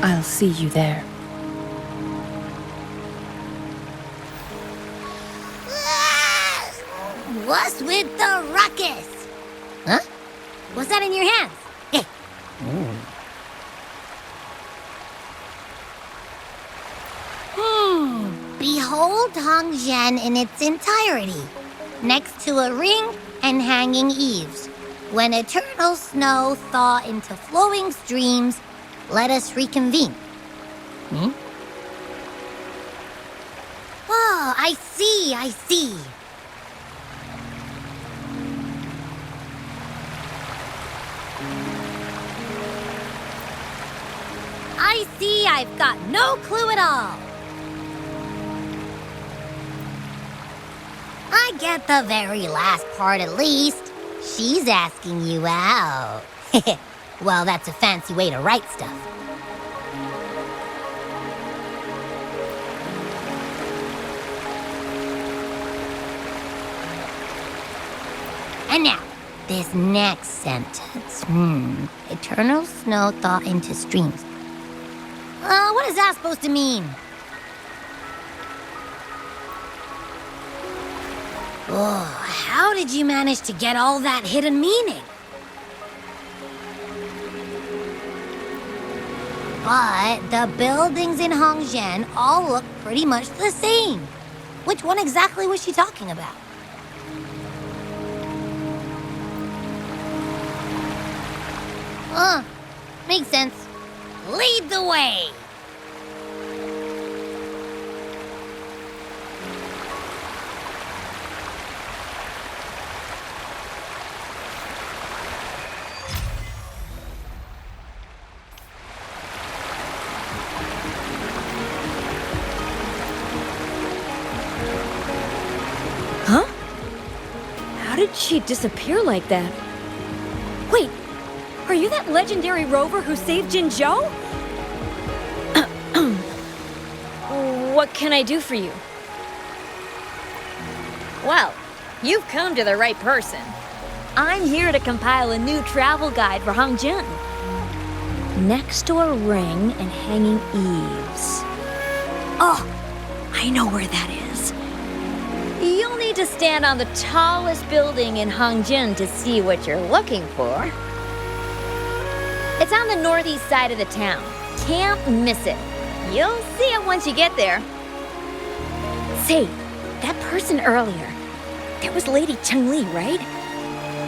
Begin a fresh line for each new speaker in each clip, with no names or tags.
I'll see you there.
What's with the ruckus? Huh? What's that in your hands? Hey. Behold Hongzhen in its entirety, next to a ring and hanging eaves. When eternal snow thaw into flowing streams, let us reconvene. Oh, I see. I see I've got no clue at all. I get the very last part at least. She's asking you out. Well, that's a fancy way to write stuff. And now, this next sentence. Eternal snow thaw into streams. What is that supposed to mean? Oh, how did you manage to get all that hidden meaning? But the buildings in Hongzhen all look pretty much the same. Which one exactly was she talking about? Makes sense. Lead the way!
Huh? How did she disappear like that? Wait, are you that legendary Rover who saved Jinzhou? What can I do for you?
Well, you've come to the right person. I'm here to compile a new travel guide for Hongzhen.
Next to a ring and hanging eaves. Oh, I know where that is.
You'll need to stand on the tallest building in Hongzhen to see what you're looking for. It's on the northeast side of the town. Can't miss it. You'll see it once you get there.
Say, that person earlier, that was Lady Changli, right?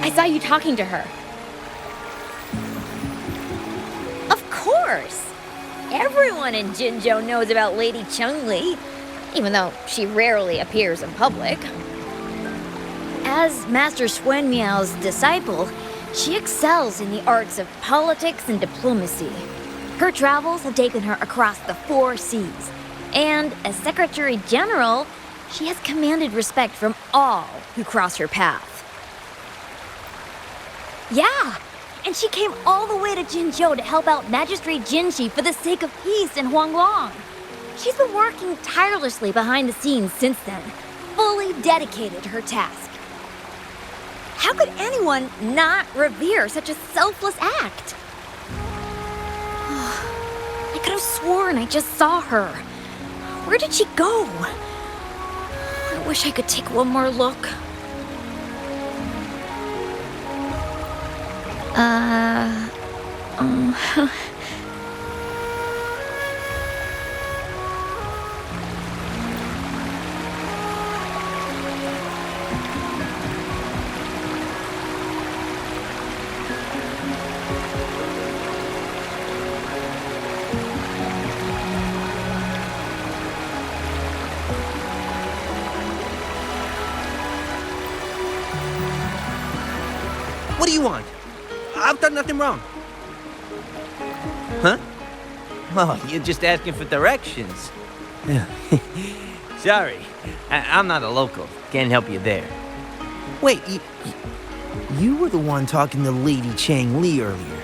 I saw you talking to her.
Of course! Everyone in Jinzhou knows about Lady Changli, even though she rarely appears in public. As Master Xuan Miao's disciple, she excels in the arts of politics and diplomacy. Her travels have taken her across the 4 seas, and as Secretary General, she has commanded respect from all who cross her path. Yeah, and she came all the way to Jinzhou to help out Magistrate Jinshi for the sake of peace in Huanglong. She's been working tirelessly behind the scenes since then, fully dedicated to her task. How could anyone not revere such a selfless act? I could have sworn I just saw her. Where did she go? I wish I could take one more look.
What do you want? I've done nothing wrong. Huh? Oh, you're just asking for directions. Sorry, I'm not a local. Can't help you there. Wait, you were the one talking to Lady Changli earlier,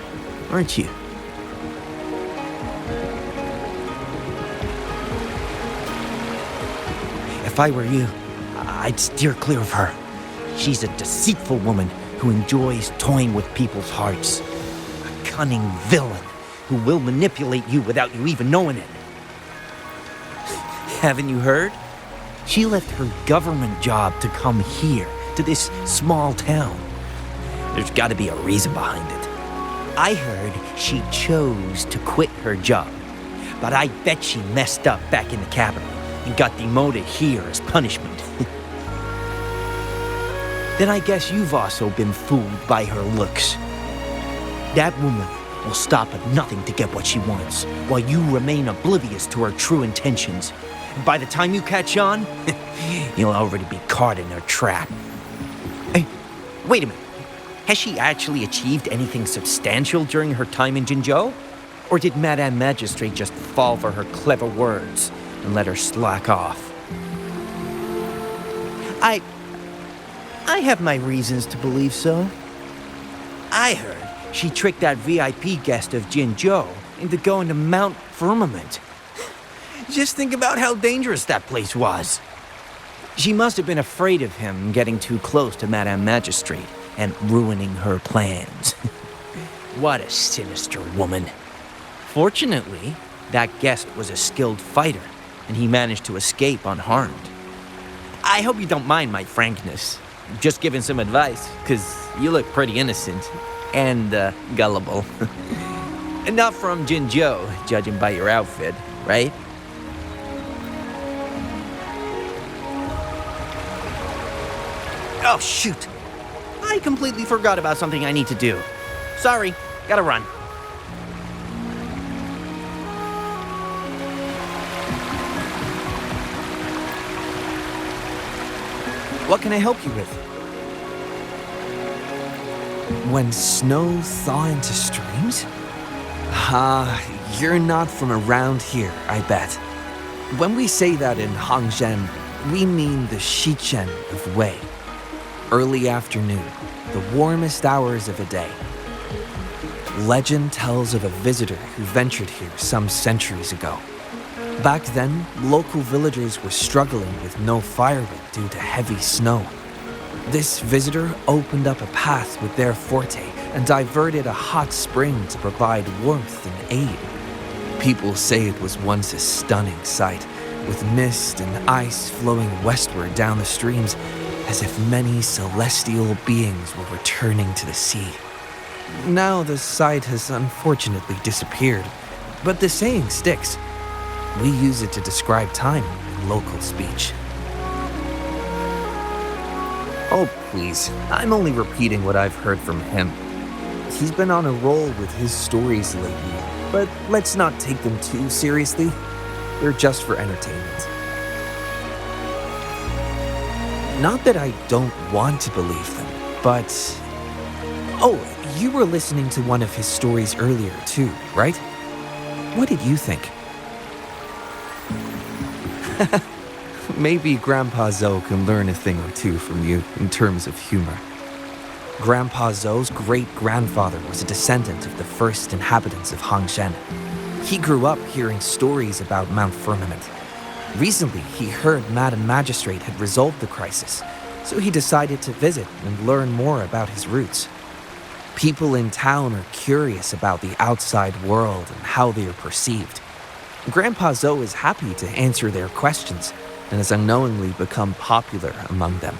weren't you? If I were you, I'd steer clear of her. She's a deceitful woman who enjoys toying with people's hearts. A cunning villain who will manipulate you without you even knowing it. Haven't you heard? She left her government job to come here, to this small town. There's gotta be a reason behind it. I heard she chose to quit her job, but I bet she messed up back in the capital and got demoted here as punishment. Then I guess you've also been fooled by her looks. That woman will stop at nothing to get what she wants, while you remain oblivious to her true intentions. And by the time you catch on, you'll already be caught in her trap. Hey, wait a minute. Has she actually achieved anything substantial during her time in Jinzhou? Or did Madame Magistrate just fall for her clever words and let her slack off? I have my reasons to believe so. I heard she tricked that VIP guest of Jinzhou into going to Mount Firmament. Just think about how dangerous that place was. She must have been afraid of him getting too close to Madame Magistrate and ruining her plans. What a sinister woman. Fortunately, that guest was a skilled fighter, and he managed to escape unharmed. I hope you don't mind my frankness. Just giving some advice, because you look pretty innocent and gullible. And not from Jinzhou, judging by your outfit, right? Oh, shoot. I completely forgot about something I need to do. Sorry, gotta run. What can I help you with? When snow thaw into streams? You're not from around here, I bet. When we say that in Hangzhen, we mean the Shichen of Wei. Early afternoon, the warmest hours of the day. Legend tells of a visitor who ventured here some centuries ago. Back then, local villagers were struggling with no firewood due to heavy snow. This visitor opened up a path with their forte and diverted a hot spring to provide warmth and aid. People say it was once a stunning sight, with mist and ice flowing westward down the streams, as if many celestial beings were returning to the sea. Now the sight has unfortunately disappeared, but the saying sticks. We use it to describe time in local speech. Oh, please. I'm only repeating what I've heard from him. He's been on a roll with his stories lately, but let's not take them too seriously. They're just for entertainment. Not that I don't want to believe them, but... Oh, you were listening to one of his stories earlier too, right? What did you think? Maybe Grandpa Zoe can learn a thing or two from you in terms of humor. Grandpa Zoe's great-grandfather was a descendant of the first inhabitants of Hangzhen. He grew up hearing stories about Mount Firmament. Recently, he heard Madame Magistrate had resolved the crisis, so he decided to visit and learn more about his roots. People in town are curious about the outside world and how they are perceived. Grandpa Zoe is happy to answer their questions and has unknowingly become popular among them.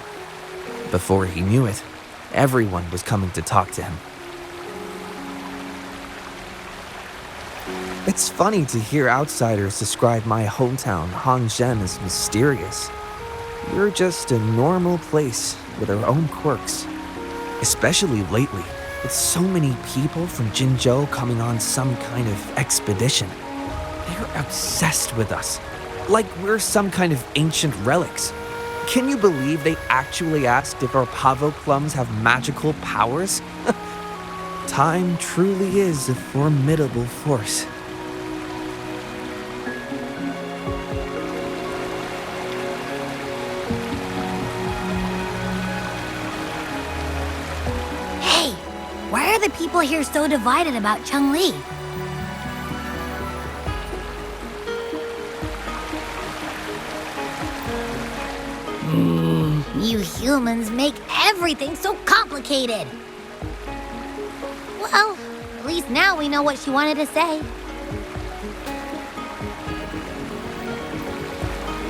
Before he knew it, everyone was coming to talk to him. It's funny to hear outsiders describe my hometown, Hangzhen, as mysterious. We're just a normal place with our own quirks. Especially lately, with so many people from Jinzhou coming on some kind of expedition. They're obsessed with us, like we're some kind of ancient relics. Can you believe they actually asked if our pavo plums have magical powers? Time truly is a formidable force.
Hey, why are the people here so divided about Changli? You humans make everything so complicated. Well, At least now we know what she wanted to say.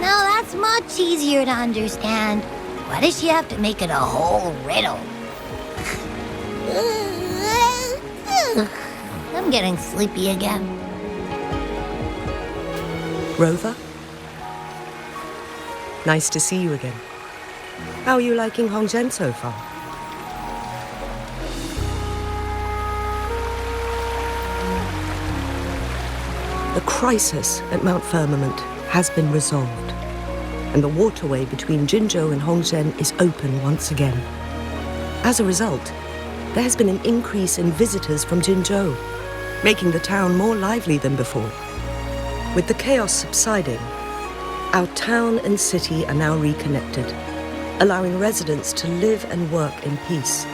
Now that's much easier to understand. Why does she have to make it a whole riddle? I'm getting sleepy again.
Rover? Nice to see you again. How are you liking Hongzhen so far? The crisis at Mount Firmament has been resolved, and the waterway between Jinzhou and Hongzhen is open once again. As a result, there has been an increase in visitors from Jinzhou, making the town more lively than before. With the chaos subsiding, our town and city are now reconnected, allowing residents to live and work in peace.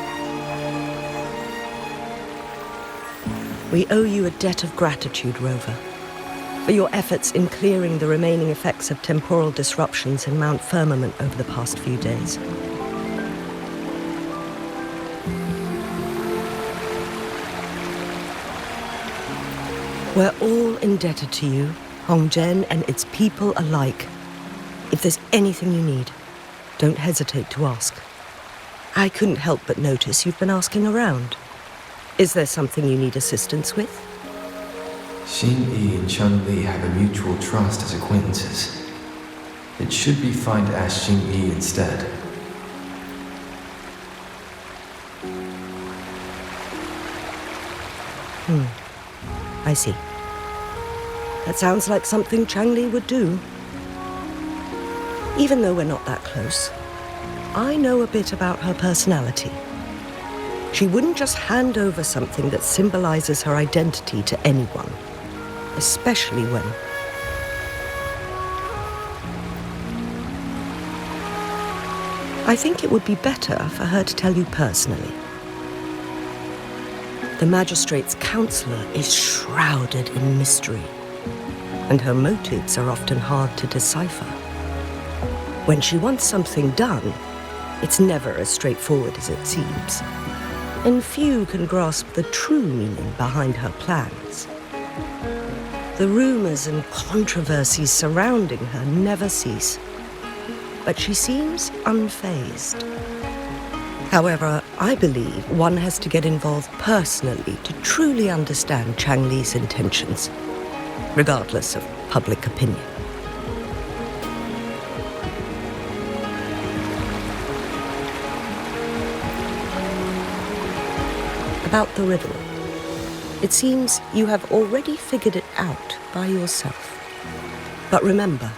We owe you a debt of gratitude, Rover, for your efforts in clearing the remaining effects of temporal disruptions in Mount Firmament over the past few days. We're all indebted to you, Hongzhen and its people alike. If there's anything you need, don't hesitate to ask. I couldn't help but notice you've been asking around. Is there something you need assistance with?
Xingyi and Changli have a mutual trust as acquaintances. It should be fine to ask Xingyi instead.
I see. That sounds like something Changli would do. Even though we're not that close, I know a bit about her personality. She wouldn't just hand over something that symbolizes her identity to anyone, especially when... I think it would be better for her to tell you personally. The magistrate's counselor is shrouded in mystery, and her motives are often hard to decipher. When she wants something done, it's never as straightforward as it seems, and few can grasp the true meaning behind her plans. The rumors and controversies surrounding her never cease, but she seems unfazed. However, I believe one has to get involved personally to truly understand Changli's intentions, regardless of public opinion. About the riddle. It seems you have already figured it out by yourself. But remember,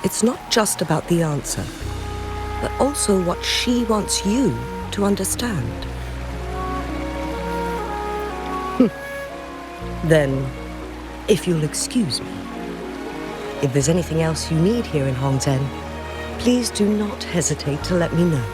it's not just about the answer, but also what she wants you to understand. Then, if you'll excuse me, if there's anything else you need here in Hongzhen, please do not hesitate to let me know.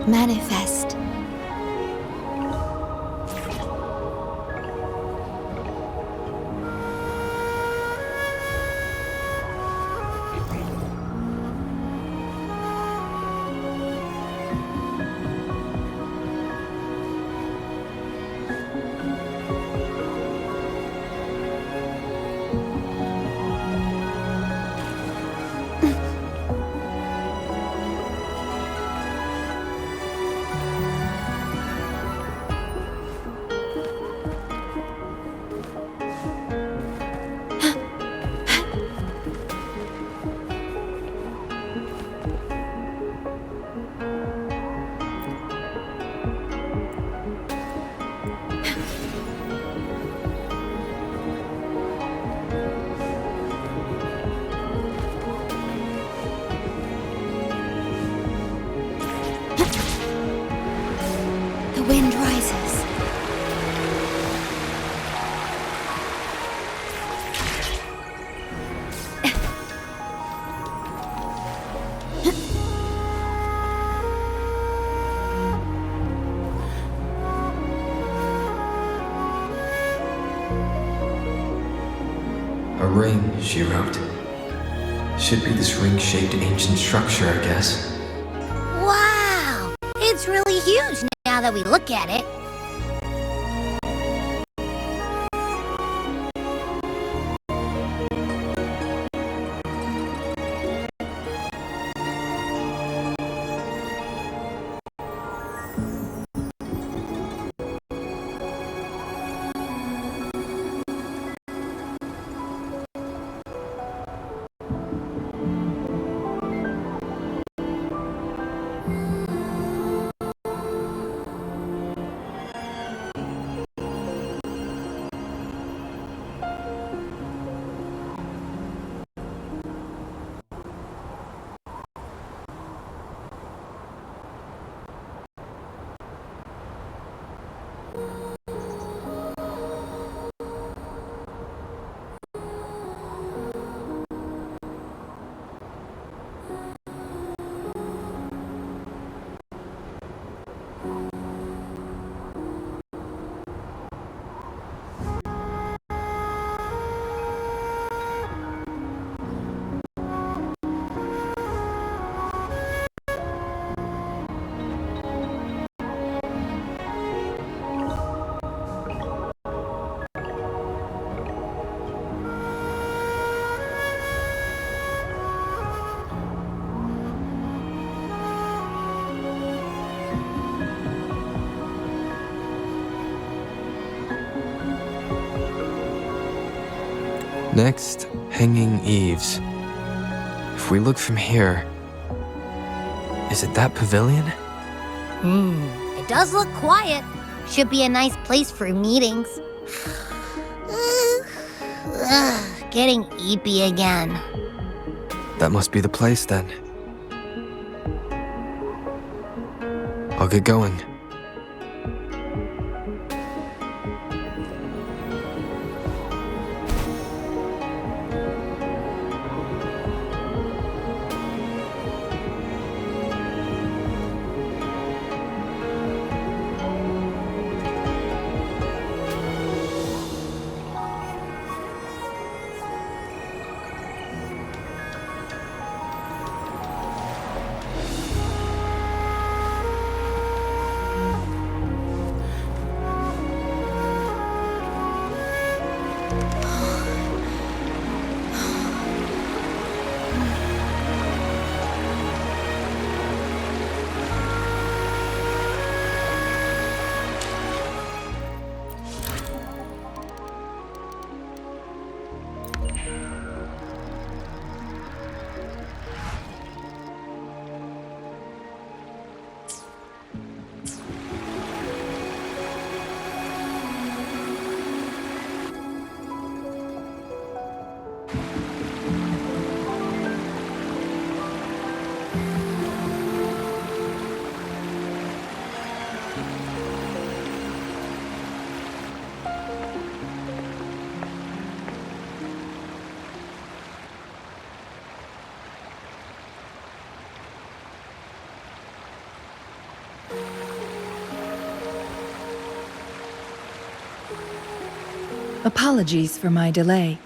Manifest.
A ring, she wrote. Should be this ring-shaped ancient structure, I guess.
Wow! It's really huge now that we look at it.
Next, hanging eaves. If we look from here, is it that pavilion?
It does look quiet. Should be a nice place for meetings. Getting eepy again.
That must be the place then. I'll get going.
Apologies for my delay.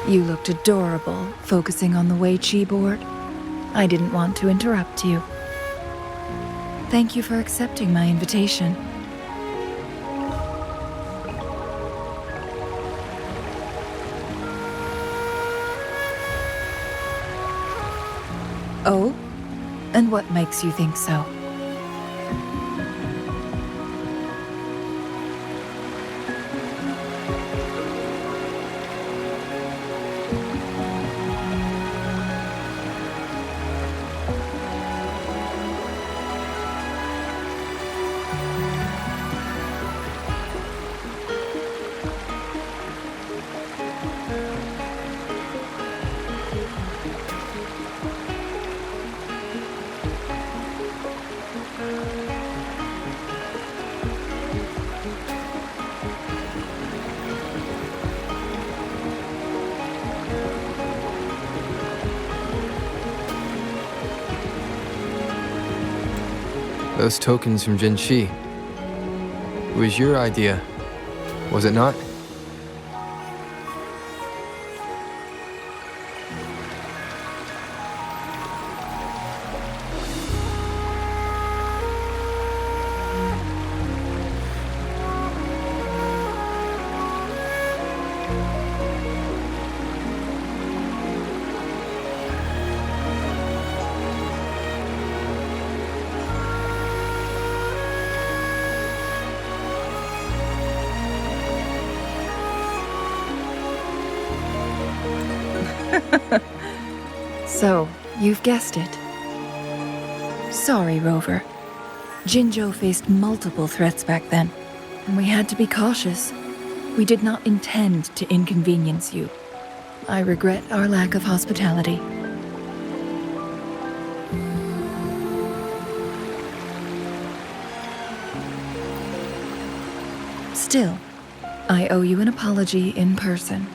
You looked adorable, focusing on the Wei Chi board. I didn't want to interrupt you. Thank you for accepting my invitation. Oh? And what makes you think so?
Those tokens from Jinxi. It was your idea, was it not?
So, you've guessed it. Sorry, Rover. Jinzhou faced multiple threats back then, and we had to be cautious. We did not intend to inconvenience you. I regret our lack of hospitality. Still, I owe you an apology in person.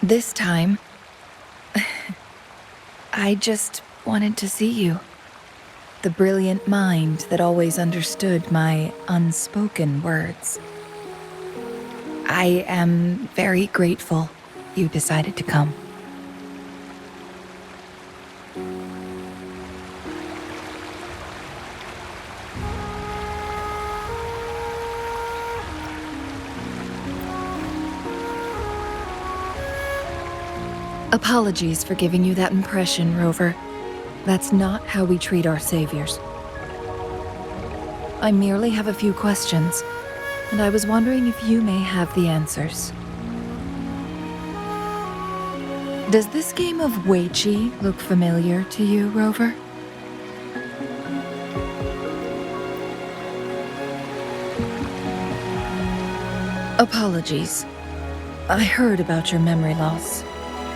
This time, I just wanted to see you. The brilliant mind that always understood my unspoken words. I am very grateful you decided to come. Apologies for giving you that impression, Rover. That's not how we treat our saviors. I merely have a few questions, and I was wondering if you may have the answers. Does this game of Weiqi look familiar to you, Rover? Apologies. I heard about your memory loss.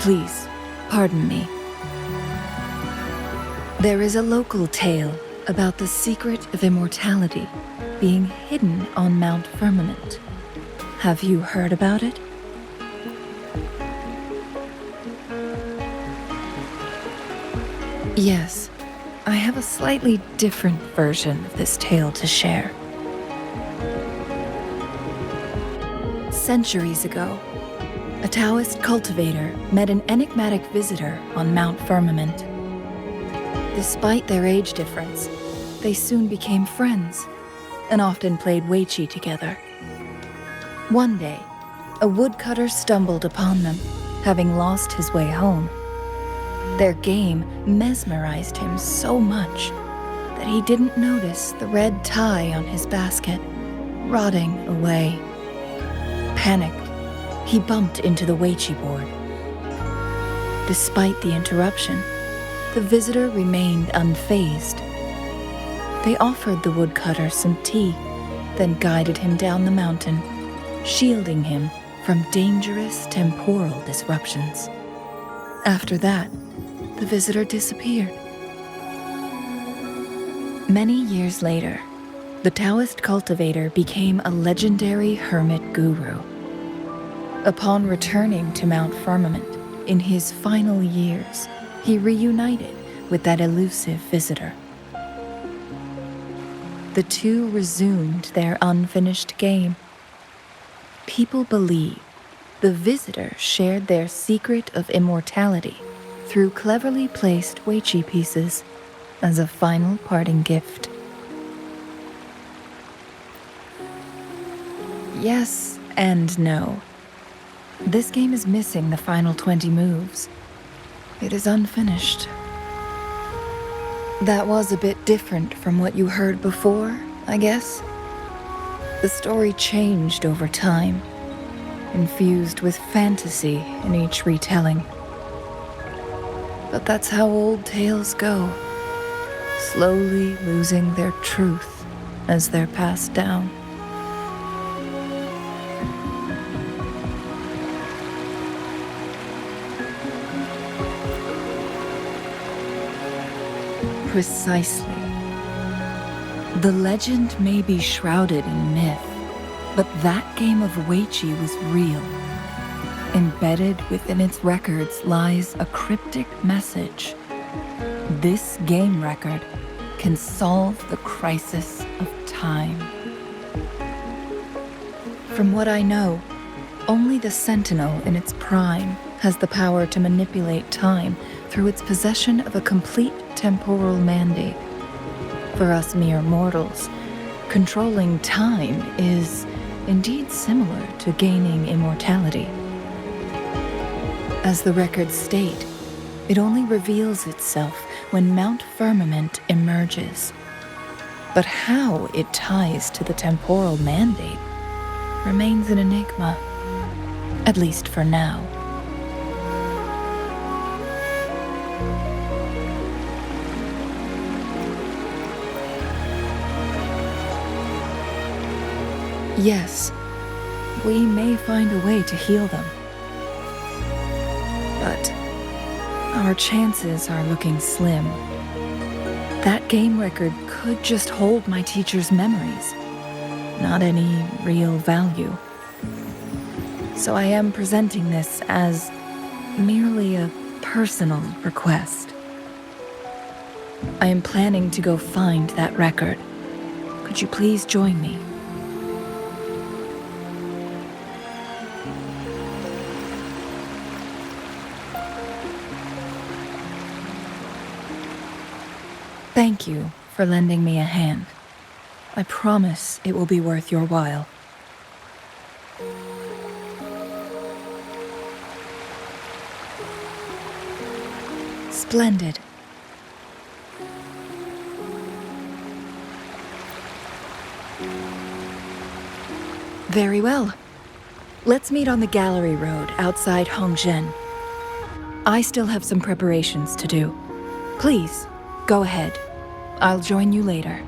Please, pardon me. There is a local tale about the secret of immortality being hidden on Mount Firmament. Have you heard about it? Yes, I have a slightly different version of this tale to share. Centuries ago, a Taoist cultivator met an enigmatic visitor on Mount Firmament. Despite their age difference, they soon became friends and often played Weiqi together. One day, a woodcutter stumbled upon them, having lost his way home. Their game mesmerized him so much that he didn't notice the red tie on his basket rotting away. Panicked, he bumped into the Weiqi board. Despite the interruption, the visitor remained unfazed. They offered the woodcutter some tea, then guided him down the mountain, shielding him from dangerous temporal disruptions. After that, the visitor disappeared. Many years later, the Taoist cultivator became a legendary hermit guru. Upon returning to Mount Firmament in his final years, he reunited with that elusive visitor. The two resumed their unfinished game. People believe the visitor shared their secret of immortality through cleverly placed Weiqi pieces as a final parting gift. Yes and no. This game is missing the final 20 moves. It is unfinished. That was a bit different from what you heard before, I guess. The story changed over time, infused with fantasy in each retelling. But that's how old tales go, slowly losing their truth as they're passed down. Precisely. The legend may be shrouded in myth, but that game of Weiqi was real. Embedded within its records lies a cryptic message. This game record can solve the crisis of time. From what I know, only the Sentinel in its prime has the power to manipulate time through its possession of a complete temporal mandate. For us mere mortals, controlling time is indeed similar to gaining immortality. As the records state, it only reveals itself when Mount Firmament emerges. But how it ties to the temporal mandate remains an enigma, at least for now. Yes, we may find a way to heal them. But our chances are looking slim. That game record could just hold my teacher's memories, not any real value. So I am presenting this as merely a personal request. I am planning to go find that record. Could you please join me? Thank you for lending me a hand. I promise it will be worth your while. Splendid. Very well. Let's meet on the gallery road outside Hongzhen. I still have some preparations to do. Please, go ahead. I'll join you later.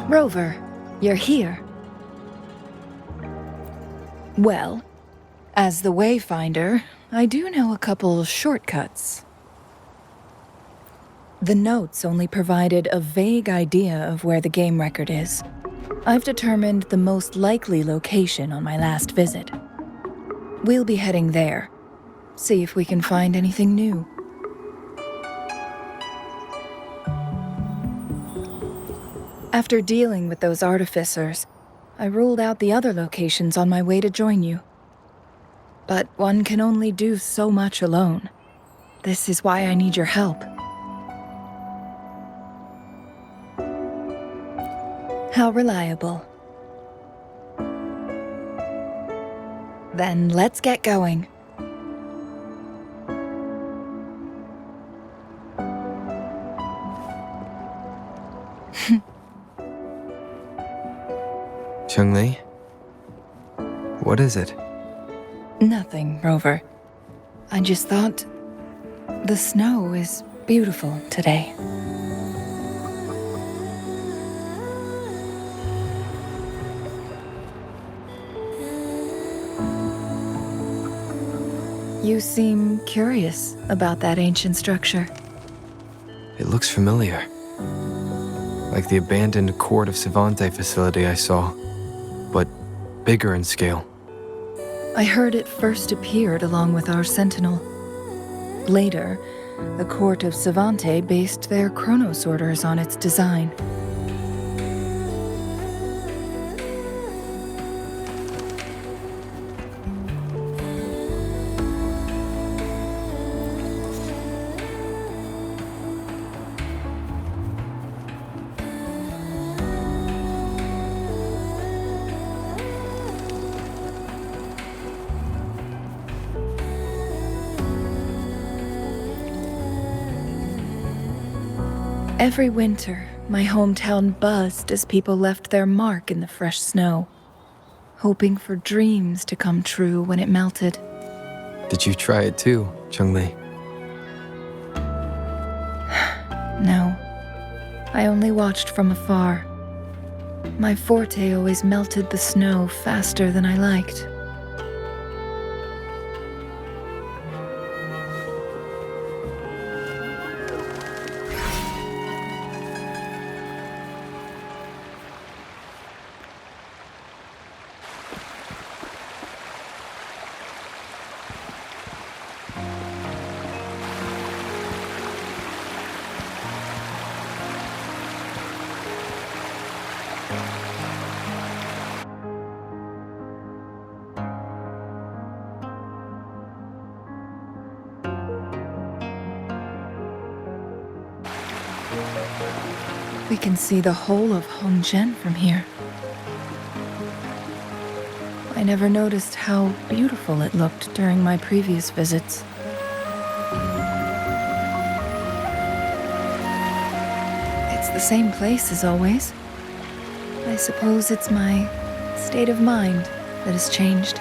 Rover, you're here. Well, as the Wayfinder, I do know a couple shortcuts. The notes only provided a vague idea of where the game record is. I've determined the most likely location on my last visit. We'll be heading there. See if we can find anything new. After dealing with those artificers, I ruled out the other locations on my way to join you. But one can only do so much alone. This is why I need your help. How reliable. Then let's get going.
Changli? What is it?
Nothing, Rover. I just thought the snow is beautiful today. You seem curious about that ancient structure.
It looks familiar. Like the abandoned Court of Savante facility I saw, but bigger in scale.
I heard it first appeared along with our Sentinel. Later, the court of Savante based their chronosorters on its design. Every winter, my hometown buzzed as people left their mark in the fresh snow, hoping for dreams to come true when it melted.
Did you try it too, Changli?
No, I only watched from afar. My forte always melted the snow faster than I liked. We can see the whole of Hongzhen from here. I never noticed how beautiful it looked during my previous visits. It's the same place as always. I suppose it's my state of mind that has changed.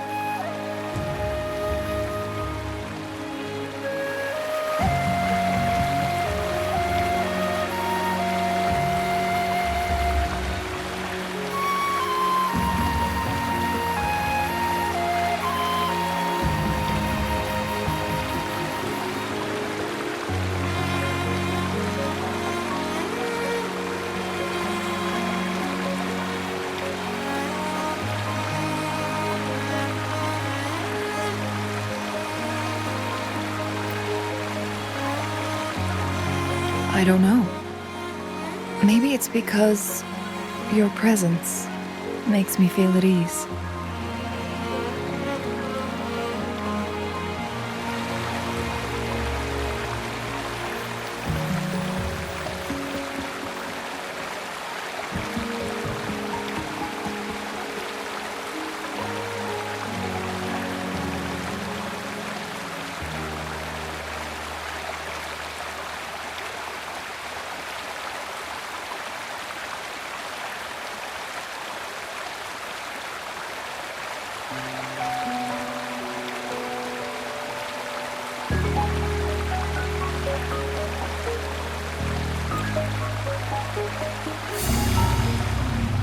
I don't know. Maybe it's because your presence makes me feel at ease.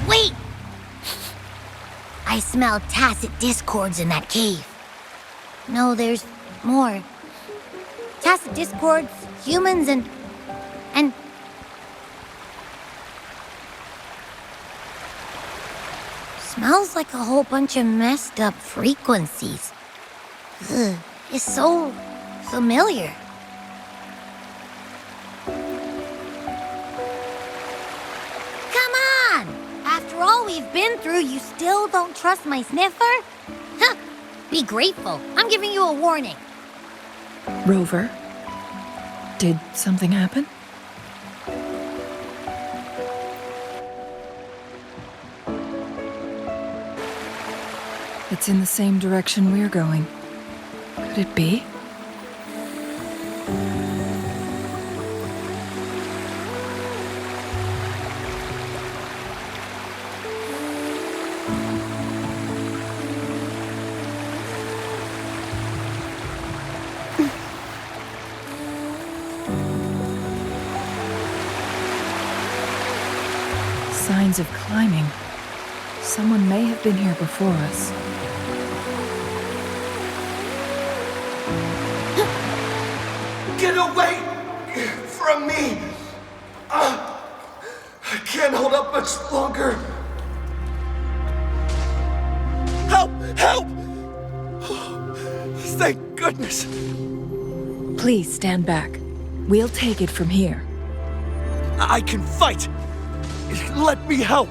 Wait! I smell tacit discords in that cave. No, there's more. Tacit discords, humans, and... Smells like a whole bunch of messed up frequencies. Ugh, it's so familiar. Come on! After all we've been through, you still don't trust my sniffer? Huh! Be grateful. I'm giving you a warning.
Rover, did something happen? It's in the same direction we're going. Could it be? Signs of climbing. Someone may have been here before us.
Get away from me! I can't hold up much longer. Help! Help! Thank goodness.
Please stand back. We'll take it from here.
I can fight! Let me help!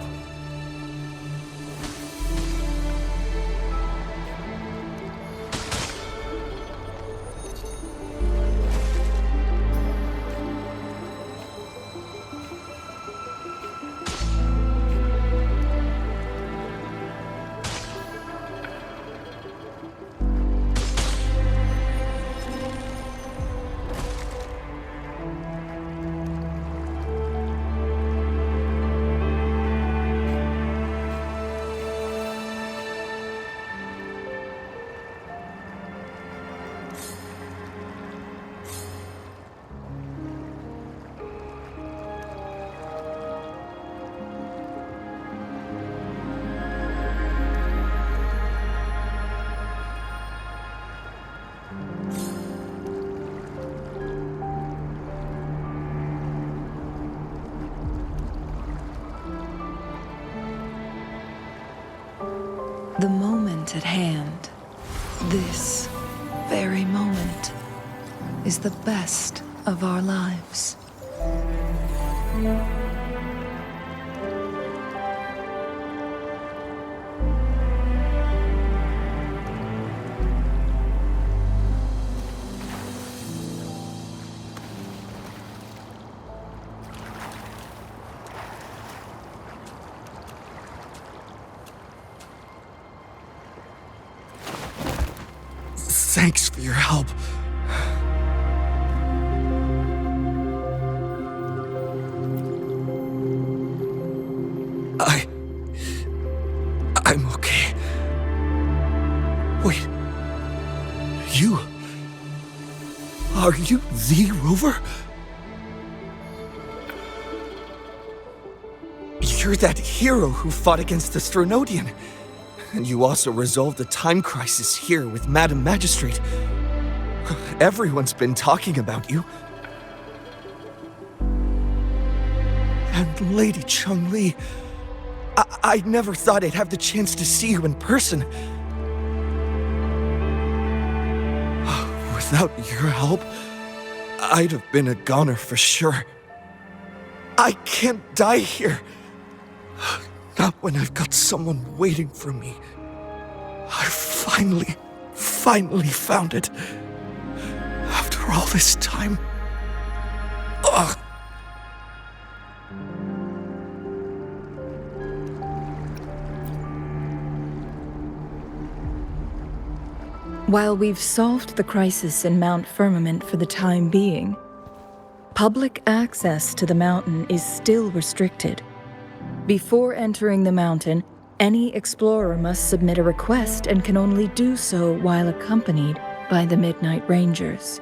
The moment at hand, this very moment, is the best of our lives.
Thanks for your help. I'm okay. Wait. You? Are you the Rover? You're that hero who fought against the Stronodian. And you also resolved the time crisis here with Madam Magistrate. Everyone's been talking about you. And Lady Changli, I never thought I'd have the chance to see you in person. Without your help, I'd have been a goner for sure. I can't die here. Not when I've got someone waiting for me. I finally found it. After all this time. Ugh.
While we've solved the crisis in Mount Firmament for the time being, public access to the mountain is still restricted. Before entering the mountain, any explorer must submit a request and can only do so while accompanied by the Midnight Rangers.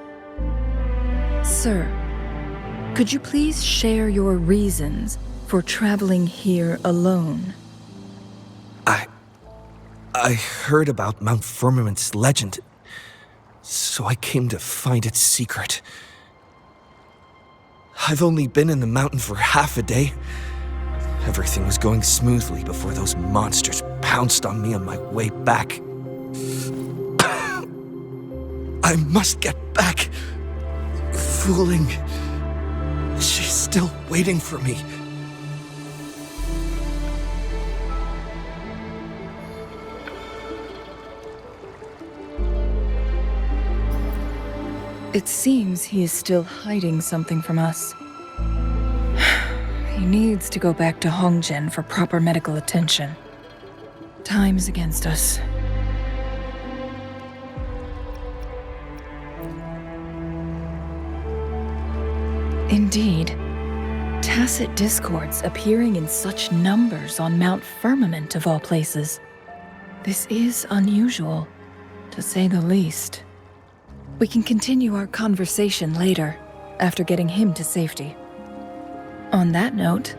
Sir, could you please share your reasons for traveling here alone?
I heard about Mount Firmament's legend, so I came to find its secret. I've only been in the mountain for half a day. Everything was going smoothly before those monsters pounced on me on my way back. I must get back. Fooling. She's still waiting for me.
It seems he is still hiding something from us. He needs to go back to Hongzhen for proper medical attention. Time is against us. Indeed, tacit discords appearing in such numbers on Mount Firmament of all places. This is unusual, to say the least. We can continue our conversation later, after getting him to safety. On that note,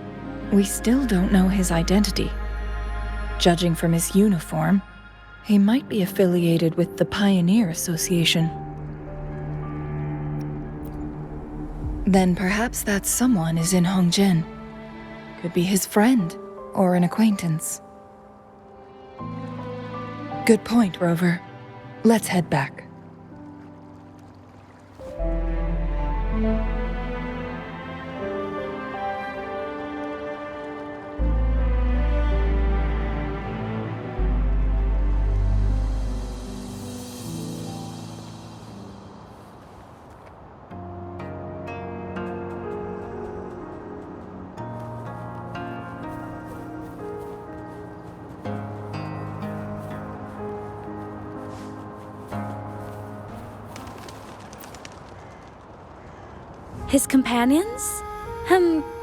we still don't know his identity. Judging from his uniform, he might be affiliated with the Pioneer Association. Then perhaps that someone is in Hongzhen. Could be his friend, or an acquaintance. Good point, Rover. Let's head back.
His companions?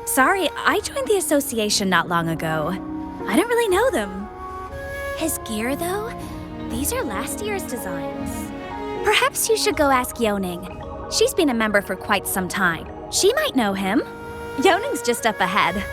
Sorry, I joined the association not long ago. I don't really know them. His gear, though? These are last year's designs. Perhaps you should go ask Yoning. She's been a member for quite some time. She might know him. Yoning's just up ahead.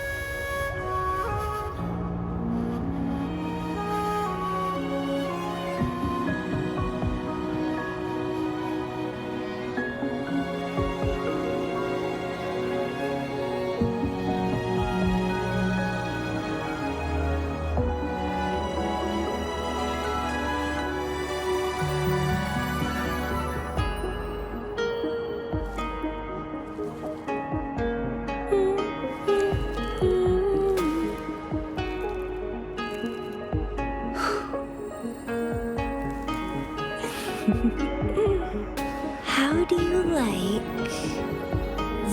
How do you like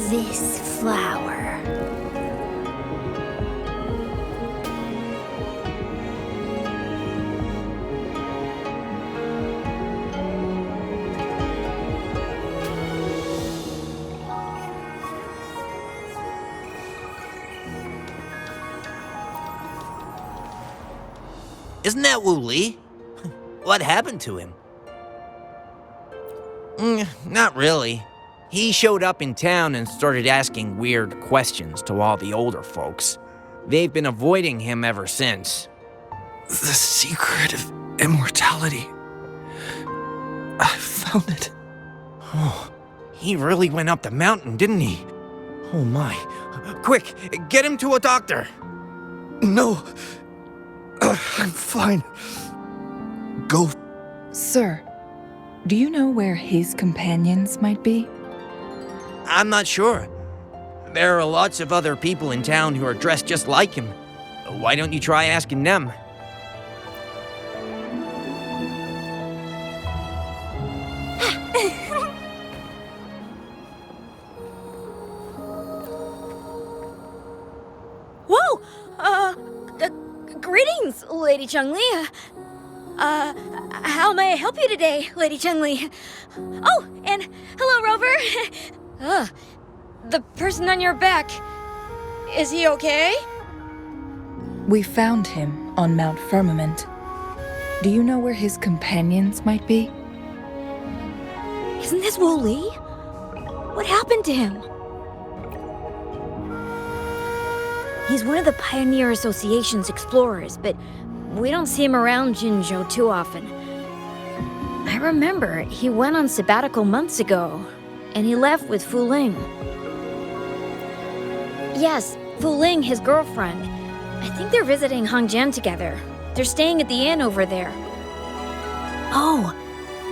this flower?
Isn't that Wu Li? What happened to him? Not really. He showed up in town and started asking weird questions to all the older folks. They've been avoiding him ever since.
The secret of immortality. I found it.
Oh, he really went up the mountain, didn't he? Oh my. Quick, get him to a doctor.
No. I'm fine. Go.
Sir, do you know where his companions might be?
I'm not sure. There are lots of other people in town who are dressed just like him. Why don't you try asking them?
Whoa! Greetings, Lady Changli. How may I help you today, Lady Changli? Oh, and hello, Rover. The person on your back. Is he okay?
We found him on Mount Firmament. Do you know where his companions might be?
Isn't this Wu Li? What happened to him? He's one of the Pioneer Association's explorers, but we don't see him around Jinzhou too often. I remember he went on sabbatical months ago, and he left with Fu Ling. Yes, Fu Ling, his girlfriend. I think they're visiting Hangjian together. They're staying at the inn over there. Oh,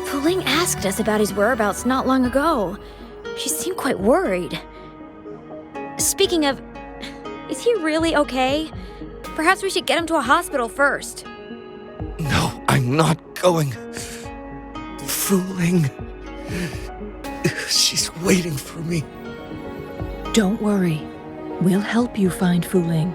Fu Ling asked us about his whereabouts not long ago. She seemed quite worried. Speaking of, is he really okay? Perhaps we should get him to a hospital first.
No, I'm not going. Fooling. She's waiting for me.
Don't worry. We'll help you find Fu Ling.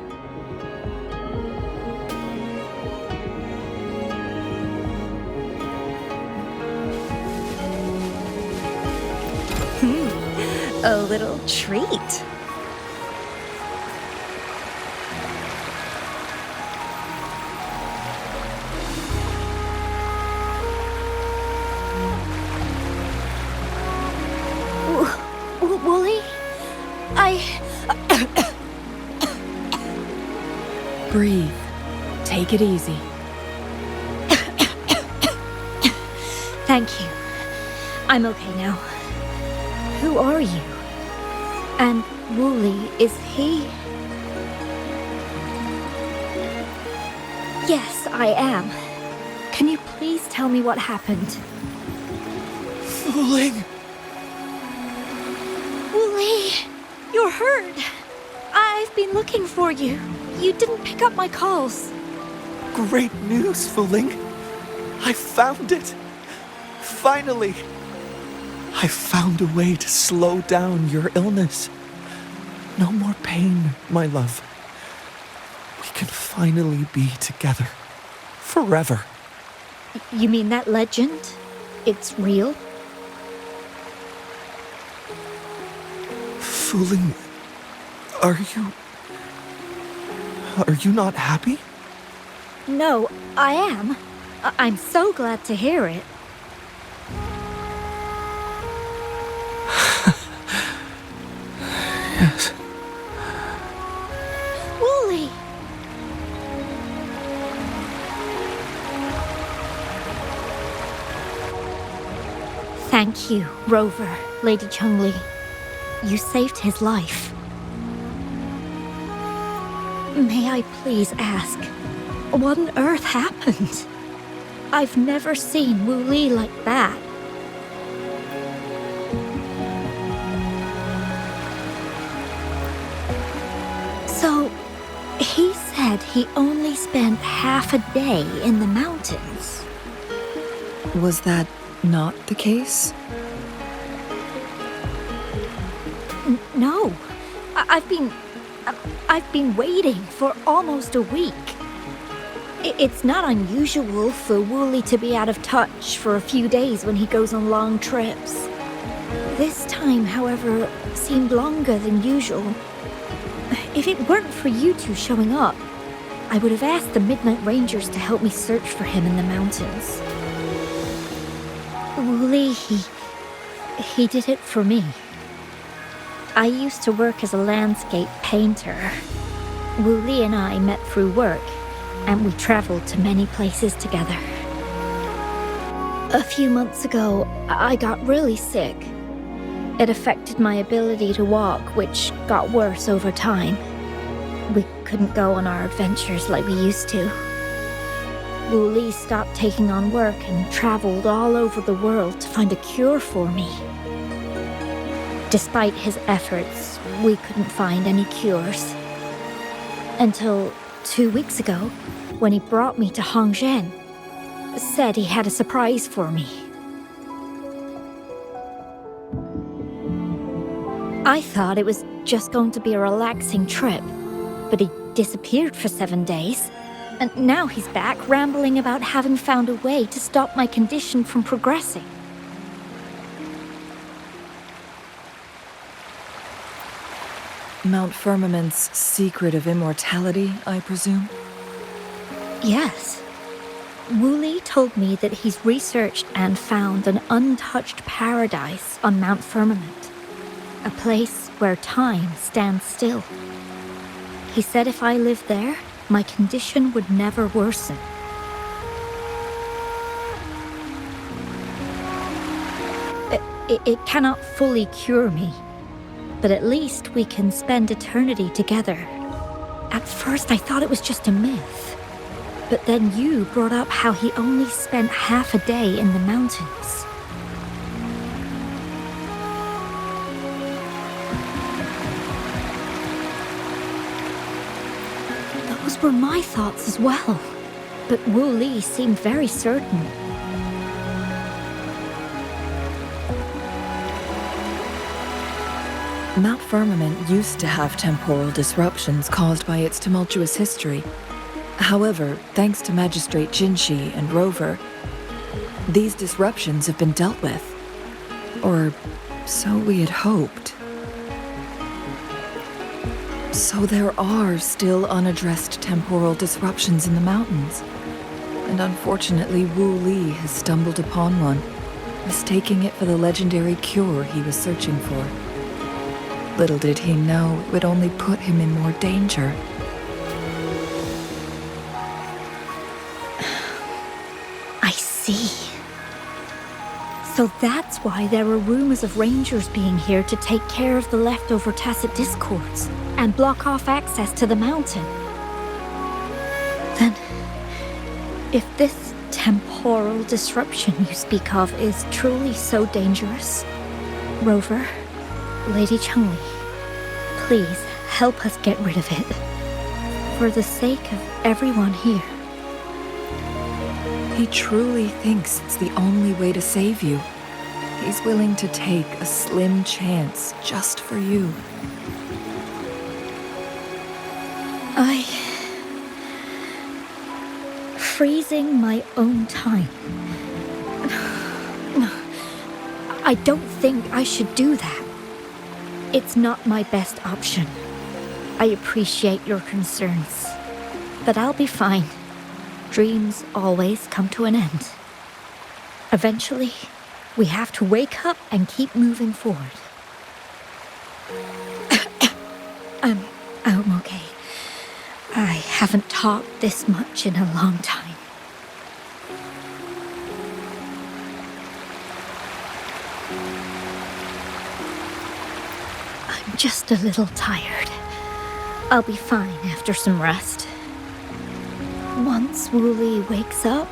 A little treat.
Wooly?
Breathe. Take it easy.
Thank you. I'm okay now. Who are you? And Wu Li, is he? Yes, I am. Can you please tell me what happened?
Fooling.
Wu Li, you're hurt. I've been looking for you. You didn't pick up my calls.
Great news, Fooling. I found it. Finally. I found a way to slow down your illness. No more pain, my love. We can finally be together. Forever.
You mean that legend? It's real?
Fuling, are you not happy?
No, I am. I'm so glad to hear it.
Yes.
Wooly! Thank you, Rover, Lady Changli. You saved his life. May I please ask, what on earth happened? I've never seen Wooly like that. So, he said he only spent half a day in the mountains.
Was that not the case?
No, I've been waiting for almost a week. It's not unusual for Wooly to be out of touch for a few days when he goes on long trips. This time, however, seemed longer than usual. If it weren't for you two showing up, I would have asked the Midnight Rangers to help me search for him in the mountains. Wooly, he did it for me. I used to work as a landscape painter. Wooly and I met through work, and we traveled to many places together. A few months ago, I got really sick. It affected my ability to walk, which got worse over time. We couldn't go on our adventures like we used to. Wooly stopped taking on work and traveled all over the world to find a cure for me. Despite his efforts, we couldn't find any cures. Until 2 weeks ago, when he brought me to Hongzhen, said he had a surprise for me. I thought it was just going to be a relaxing trip, but he disappeared for 7 days, and now he's back rambling about having found a way to stop my condition from progressing.
Mount Firmament's secret of immortality, I presume?
Yes. Wooly told me that he's researched and found an untouched paradise on Mount Firmament, a place where time stands still. He said if I lived there, my condition would never worsen. It cannot fully cure me, but at least we can spend eternity together. At first, I thought it was just a myth. But then you brought up how he only spent half a day in the mountains. Those were my thoughts as well. But Wooly seemed very certain.
Mount Firmament used to have temporal disruptions caused by its tumultuous history. However, thanks to Magistrate Jinshi and Rover, these disruptions have been dealt with. Or so we had hoped. So there are still unaddressed temporal disruptions in the mountains. And unfortunately, Wu Li has stumbled upon one, mistaking it for the legendary cure he was searching for. Little did he know it would only put him in more danger.
I see. So that's why there were rumors of rangers being here to take care of the leftover tacit discords and block off access to the mountain. Then, if this temporal disruption you speak of is truly so dangerous, Rover, Lady Changli, please help us get rid of it. For the sake of everyone here.
He truly thinks it's the only way to save you. He's willing to take a slim chance just for you.
Freezing my own time. I don't think I should do that.
It's not my best option. I appreciate your concerns, but I'll be fine. Dreams always come to an end. Eventually, we have to wake up and keep moving forward. I'm okay. I haven't talked this much in a long time. I'm just a little tired. I'll be fine after some rest. Once Wooly wakes up,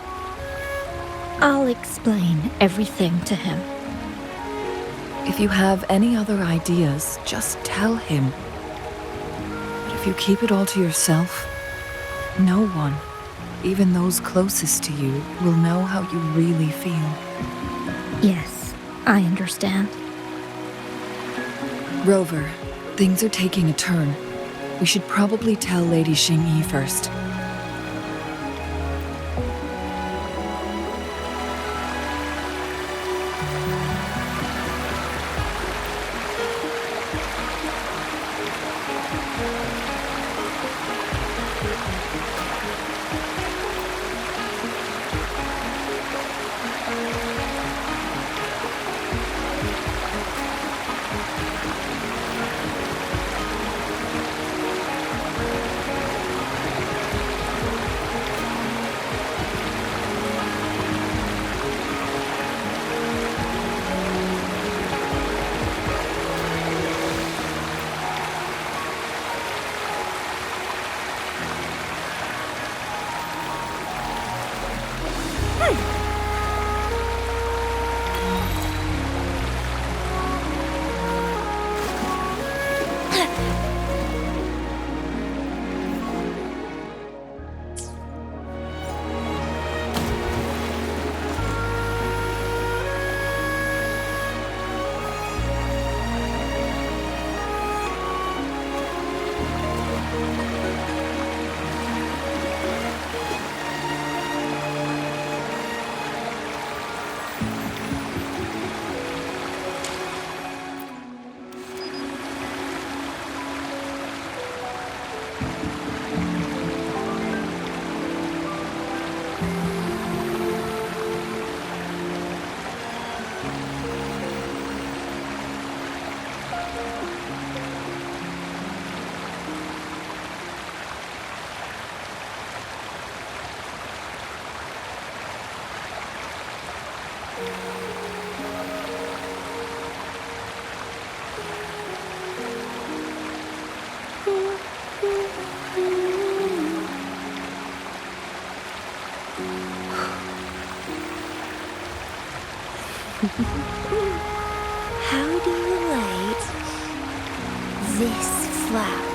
I'll explain everything to him.
If you have any other ideas, just tell him. But if you keep it all to yourself, no one, even those closest to you, will know how you really feel.
Yes, I understand.
Rover, things are taking a turn. We should probably tell Lady Xingyi first.
How do you like this flower?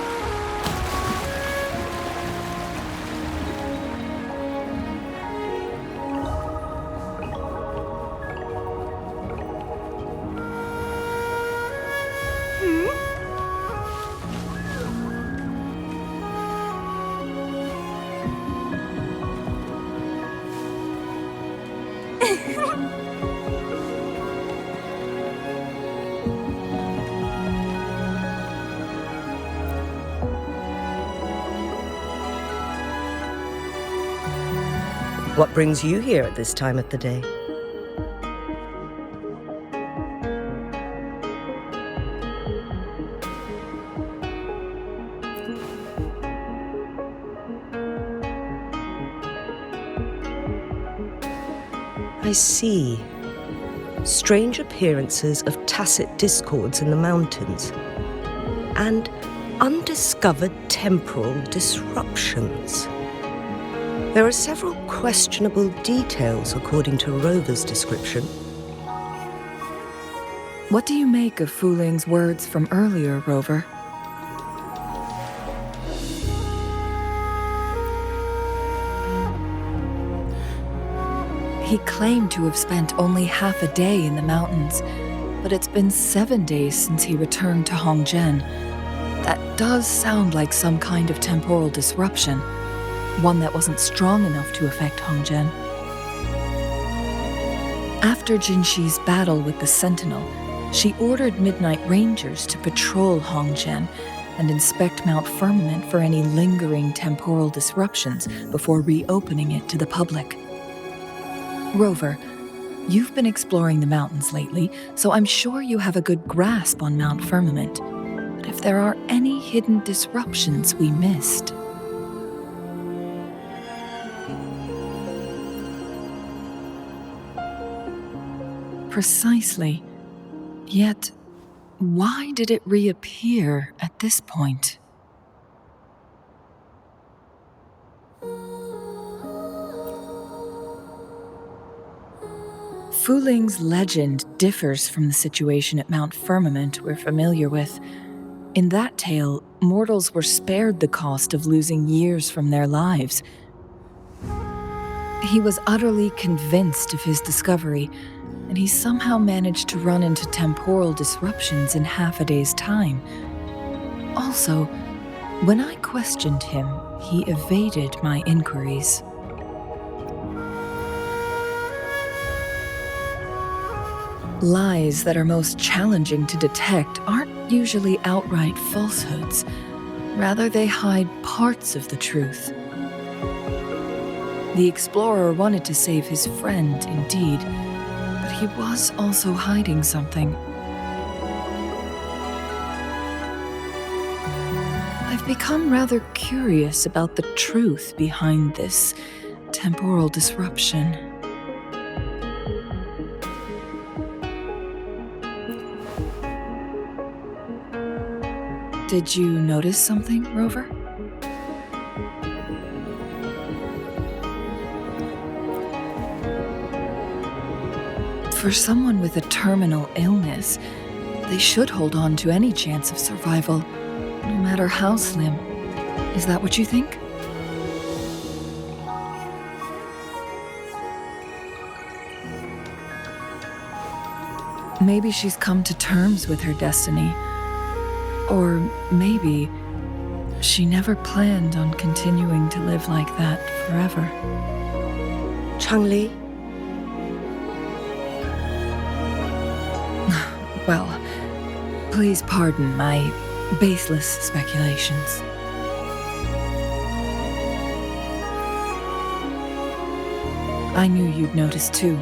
What brings you here at this time of the day? I see. Strange appearances of tacit discords in the mountains, and undiscovered temporal disruptions. There are several questionable details according to Rover's description.
What do you make of Fuling's words from earlier, Rover? He claimed to have spent only half a day in the mountains, but it's been 7 days since he returned to Hongzhen. That does sound like some kind of temporal disruption, one that wasn't strong enough to affect Hongzhen. After Jinxi's battle with the Sentinel, She ordered Midnight Rangers to patrol Hongzhen and inspect Mount Firmament for any lingering temporal disruptions before reopening it to the public. Rover, you've been exploring the mountains lately, so I'm sure you have a good grasp on Mount Firmament. But if there are any hidden disruptions we missed... Precisely. Yet, why did it reappear at this point? Fuling's legend differs from the situation at Mount Firmament we're familiar with. In that tale, mortals were spared the cost of losing years from their lives. He was utterly convinced of his discovery, and he somehow managed to run into temporal disruptions in half a day's time. Also, when I questioned him, he evaded my inquiries. Lies that are most challenging to detect aren't usually outright falsehoods. Rather, they hide parts of the truth. The explorer wanted to save his friend, indeed, but he was also hiding something. I've become rather curious about the truth behind this temporal disruption. Did you notice something, Rover? For someone with a terminal illness, they should hold on to any chance of survival, no matter how slim. Is that what you think? Maybe she's come to terms with her destiny. Or maybe she never planned on continuing to live like that forever.
Changli?
Well, please pardon my baseless speculations. I knew you'd notice too.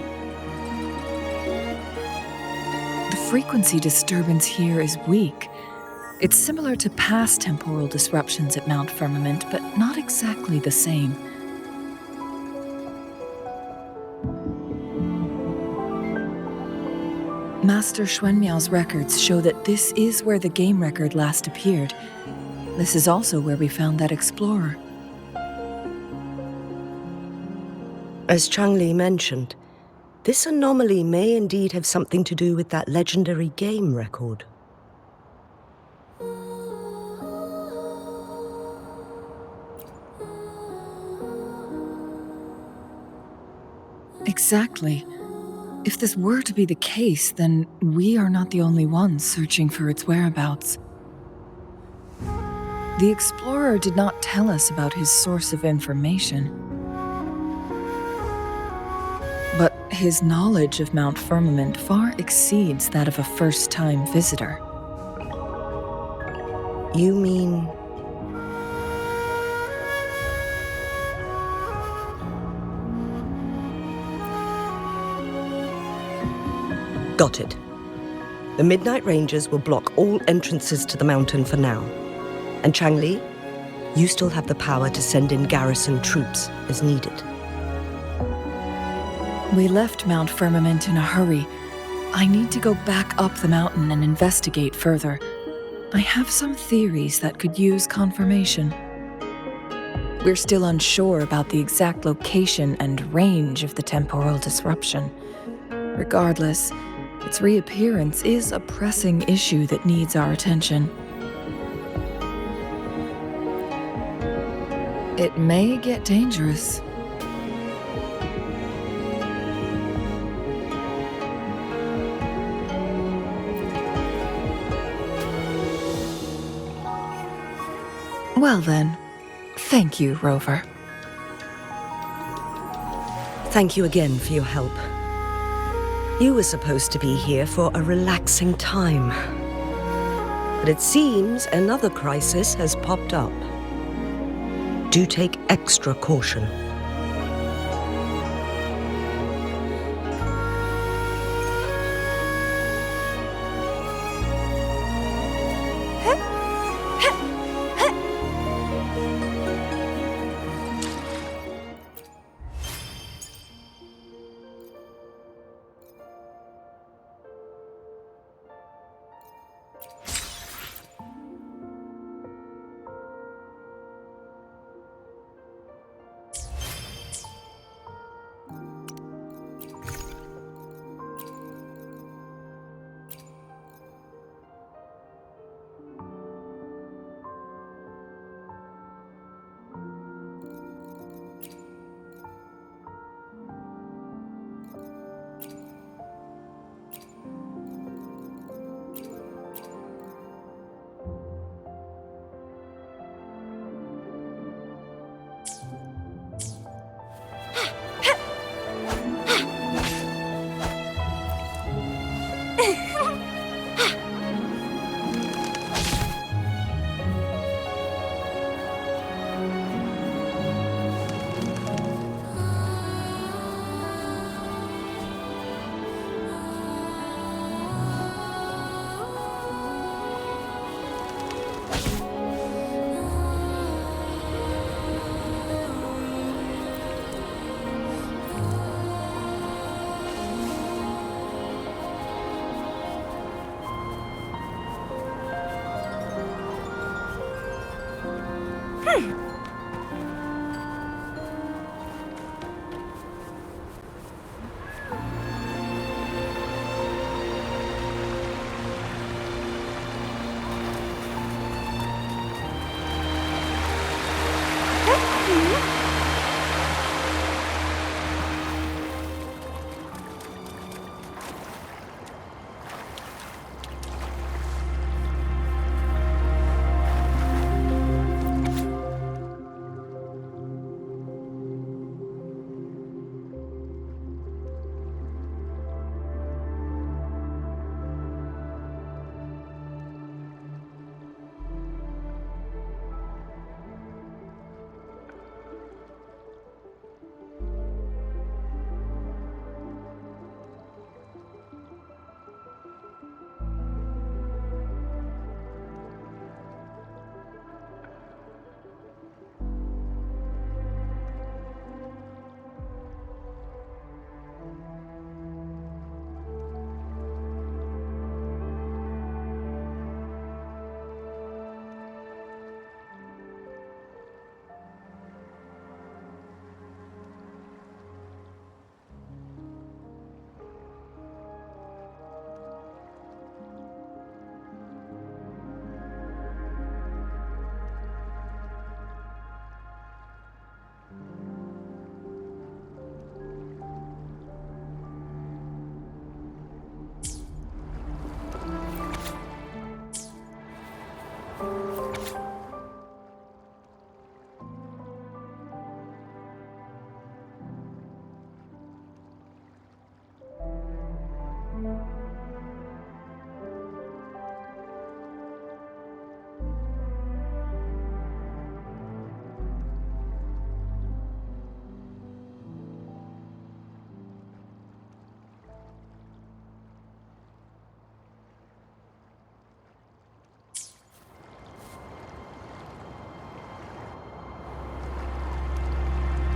The frequency disturbance here is weak. It's similar to past temporal disruptions at Mount Firmament, but not exactly the same. Master Xuanmiao's records show that this is where the game record last appeared. This is also where we found that explorer.
As Changli mentioned, this anomaly may indeed have something to do with that legendary game record.
Exactly. If this were to be the case, then we are not the only ones searching for its whereabouts. The explorer did not tell us about his source of information. But his knowledge of Mount Firmament far exceeds that of a first-time visitor.
You mean... Got it. The Midnight Rangers will block all entrances to the mountain for now. And Changli, you still have the power to send in garrison troops as needed.
We left Mount Firmament in a hurry. I need to go back up the mountain and investigate further. I have some theories that could use confirmation. We're still unsure about the exact location and range of the temporal disruption. Regardless, its reappearance is a pressing issue that needs our attention. It may get dangerous. Well then, thank you, Rover.
Thank you again for your help. You were supposed to be here for a relaxing time. But it seems another crisis has popped up. Do take extra caution.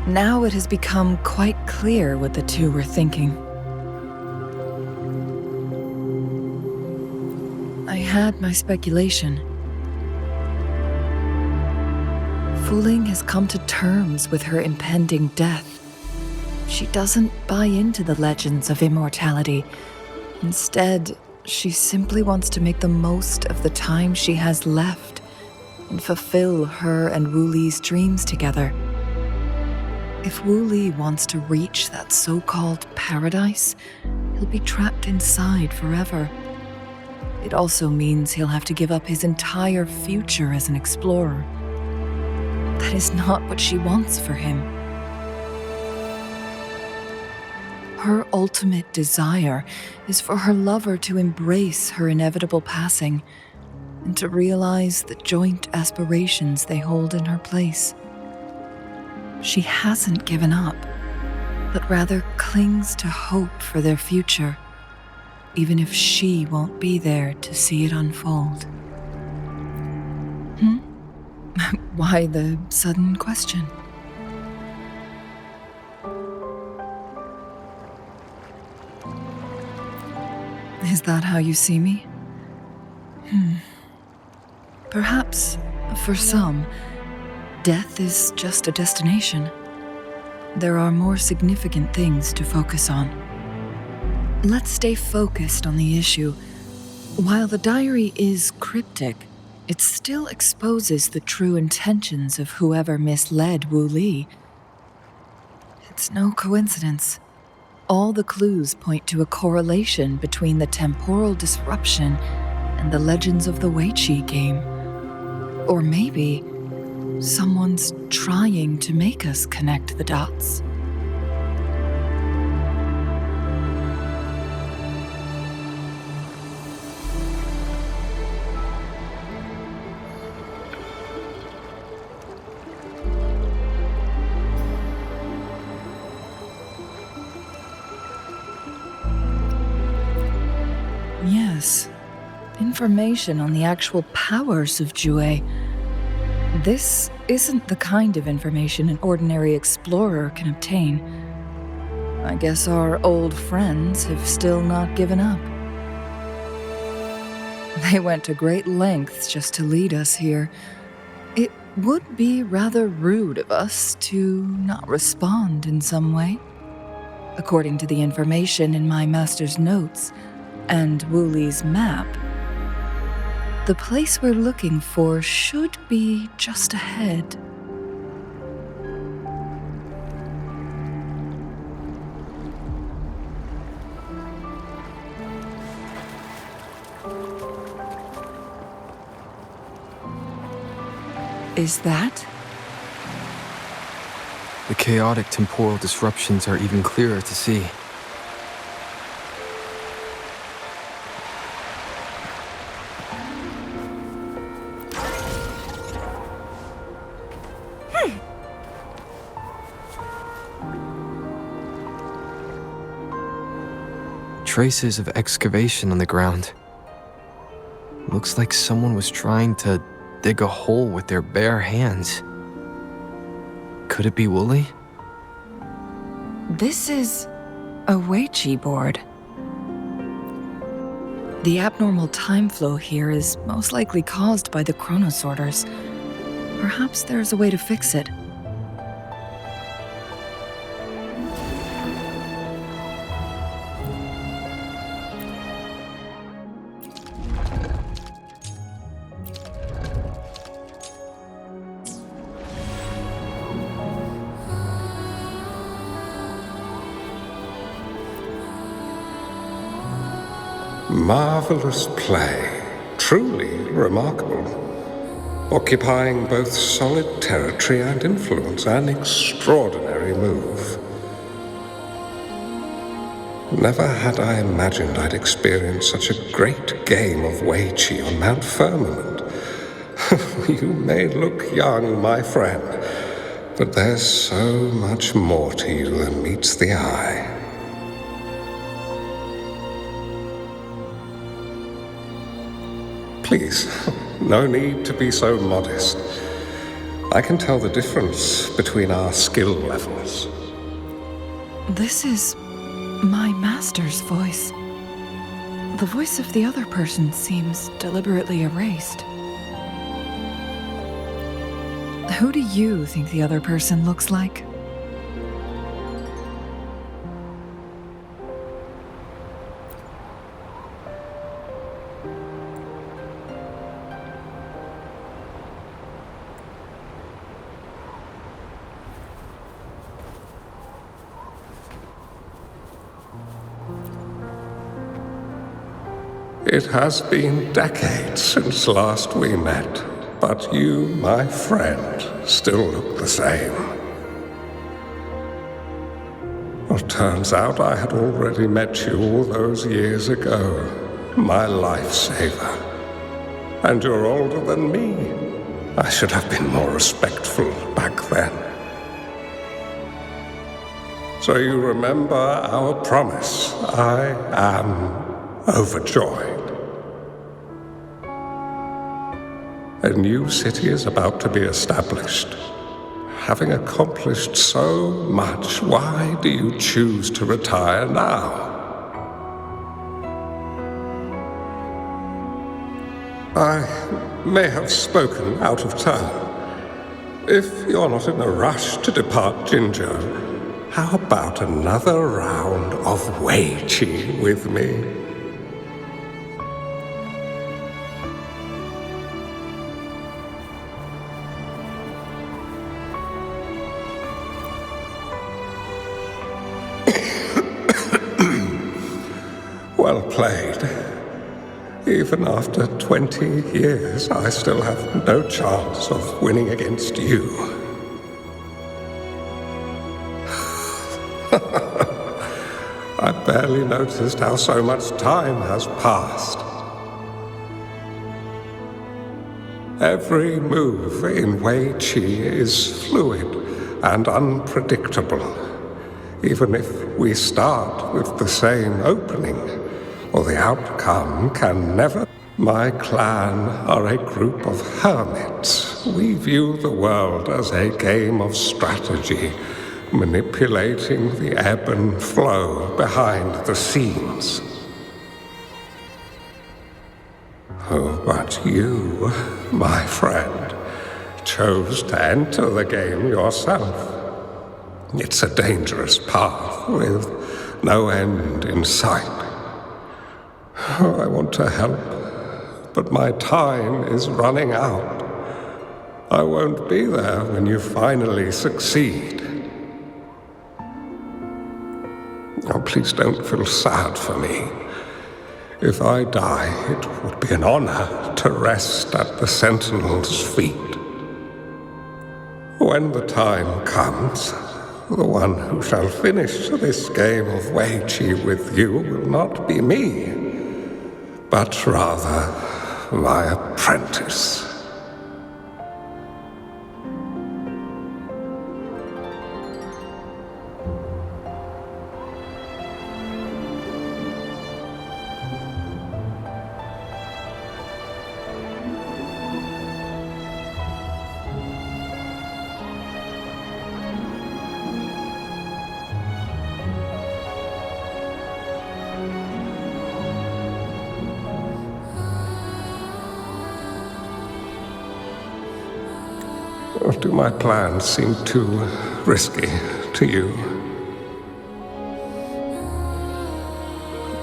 Now it has become quite clear what the two were thinking. I had my speculation. Fu Ling has come to terms with her impending death. She doesn't buy into the legends of immortality. Instead, she simply wants to make the most of the time she has left and fulfill her and Wu Li's dreams together. If Wu Li wants to reach that so-called paradise, he'll be trapped inside forever. It also means he'll have to give up his entire future as an explorer. That is not what she wants for him. her ultimate desire is for her lover to embrace her inevitable passing and to realize the joint aspirations they hold in her place. She hasn't given up, but rather clings to hope for their future, even if she won't be there to see it unfold. Why the sudden question? Is that how you see me? Perhaps, for some, death is just a destination. There are more significant things to focus on. Let's stay focused on the issue. While the diary is cryptic, it still exposes the true intentions of whoever misled Wu Li. It's no coincidence. All the clues point to a correlation between the temporal disruption and the legends of the Weiqi game. Or maybe someone's trying to make us connect the dots. Yes, information on the actual powers of Jue. This isn't the kind of information an ordinary explorer can obtain. I guess our old friends have still not given up. They went to great lengths just to lead us here. It would be rather rude of us to not respond in some way. According to the information in my master's notes and Wu Li's map, the place we're looking for should be just ahead. Is that?
The chaotic temporal disruptions are even clearer to see. Traces of excavation on the ground. Looks like someone was trying to dig a hole with their bare hands. Could it be Wooly?
This is a Weiqi board. The abnormal time flow here is most likely caused by the chronosorters. Perhaps there's a way to fix it.
Marvelous play, truly remarkable. Occupying both solid territory and influence, an extraordinary move. Never had I imagined I'd experience such a great game of Weiqi on Mount Firmament. You may look young, my friend, but there's so much more to you than meets the eye. Please, no need to be so modest. I can tell the difference between our skill levels.
This is my master's voice. The voice of the other person seems deliberately erased. Who do you think the other person looks like?
It has been decades since last we met, but you, my friend, still look the same. Well, turns out I had already met you all those years ago. My lifesaver. And you're older than me. I should have been more respectful back then. So you remember our promise. I am overjoyed. A new city is about to be established. Having accomplished so much, why do you choose to retire now? I may have spoken out of turn. If you're not in a rush to depart Jinzhou, how about another round of Weiqi with me? Well played. Even after 20 years, I still have no chance of winning against you. I barely noticed how so much time has passed. Every move in Weiqi is fluid and unpredictable, even if we start with the same opening. Or the outcome can never. My clan are a group of hermits. We view the world as a game of strategy, manipulating the ebb and flow behind the scenes. Oh, but you, my friend, chose to enter the game yourself. It's a dangerous path with no end in sight. Oh, I want to help, but my time is running out. I won't be there when you finally succeed. Oh, please don't feel sad for me. If I die, it would be an honor to rest at the Sentinel's feet. When the time comes, the one who shall finish this game of Weiqi with you will not be me, but rather my apprentice. Or do my plans seem too risky to you?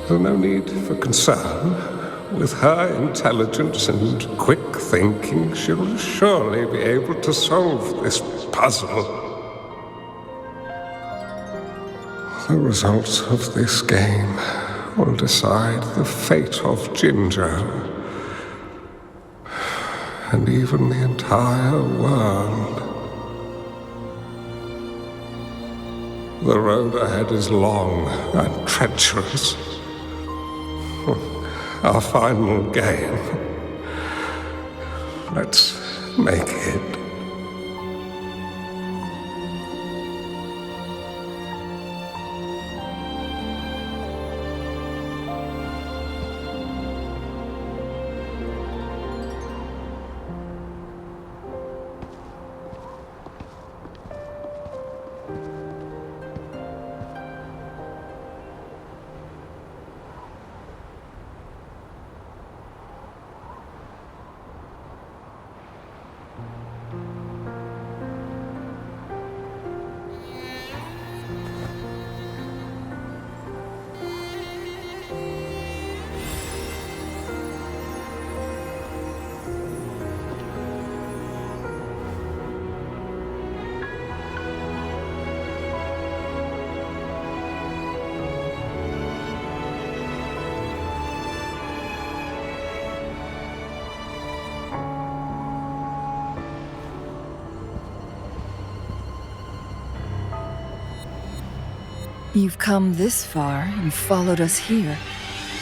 There's no need for concern. With her intelligence and quick thinking, she'll surely be able to solve this puzzle. The results of this game will decide the fate of Jinzhou, and even the entire world. The road ahead is long and treacherous. Our final game. Let's make it.
You've come this far and followed us here,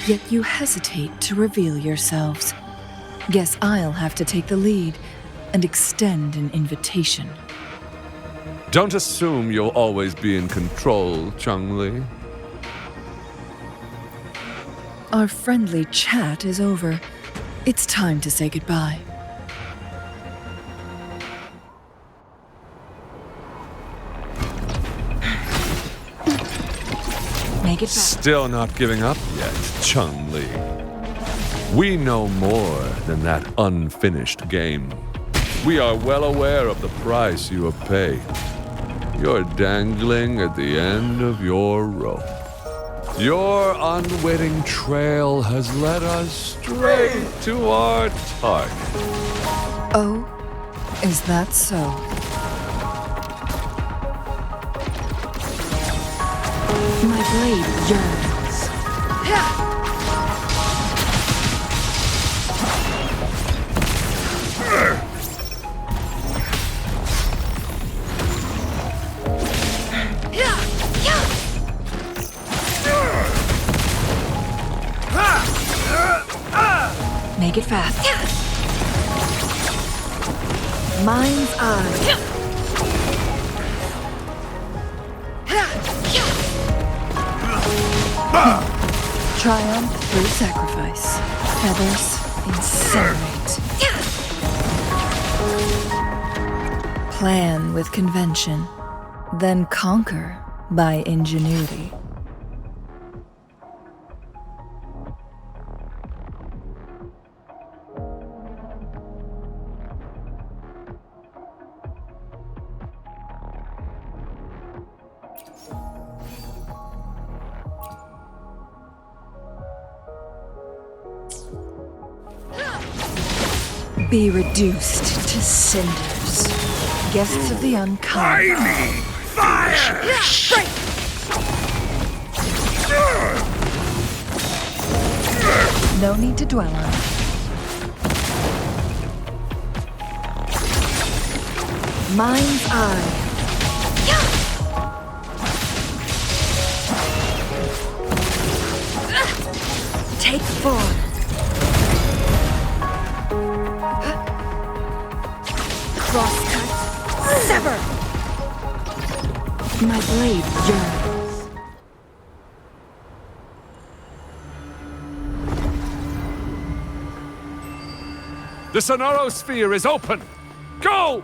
yet you hesitate to reveal yourselves. Guess I'll have to take the lead and extend an invitation.
Don't assume you'll always be in control, Changli.
Our friendly chat is over. It's time to say goodbye. Make it back.
Still not giving up yet, Changli. We know more than that unfinished game. We are well aware of the price you have paid. You're dangling at the end of your rope. Your unwitting trail has led us straight to our target.
Oh, is that so? My blade yearns. Make it fast. Mind's eye. Triumph through sacrifice. Feathers incinerate. Plan with convention, then conquer by ingenuity. Be reduced to cinders. Guests of the unkind.
Fire!
No need to dwell on it. Mind's eye. Take form. Crosscut. Sever. My blade yearns.
The Sonoro Sphere is open! Go!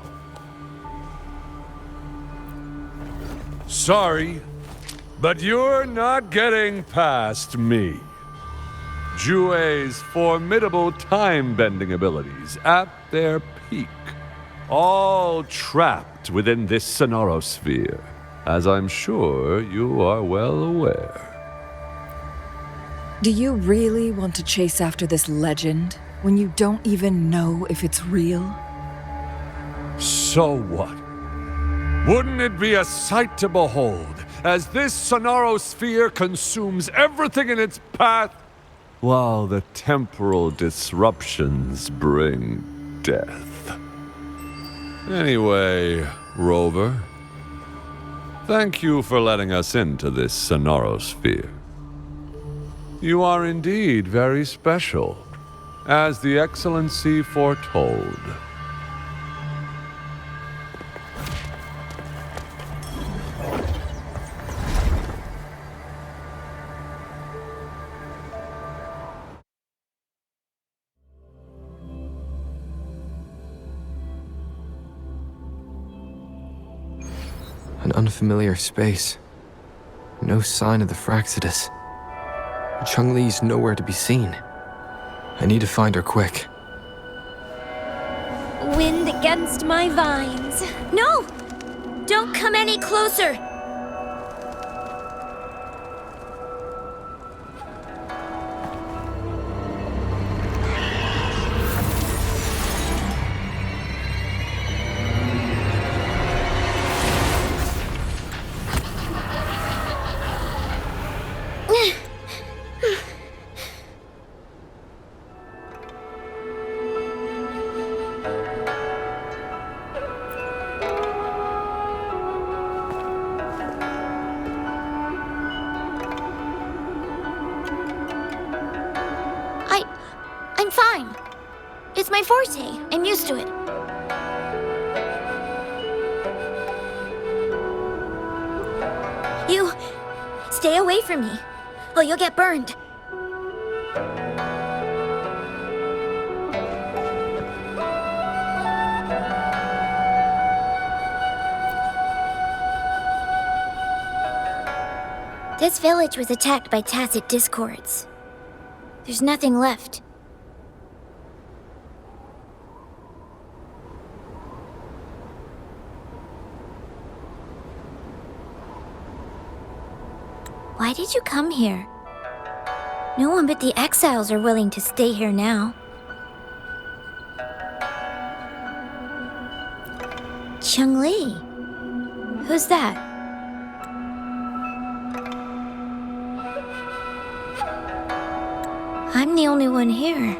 Sorry, but you're not getting past me. Jue's formidable time-bending abilities at their peak, all trapped within this Sonoro Sphere, as I'm sure you are well aware.
Do you really want to chase after this legend when you don't even know if it's real?
So what? Wouldn't it be a sight to behold as this Sonoro Sphere consumes everything in its path, while the temporal disruptions bring death? Anyway, Rover, thank you for letting us into this Sonoro Sphere. You are indeed very special, as the Excellency foretold.
An unfamiliar space. No sign of the Fraxidus. Changli's nowhere to be seen. I need to find her quick.
Wind against my vines.
No! Don't come any closer! my forte. I'm used to it. You... stay away from me, or you'll get burned. This village was attacked by tacit discords. There's nothing left. Why did you come here? No one but the exiles are willing to stay here now. Changli? Who's that? I'm the only one here,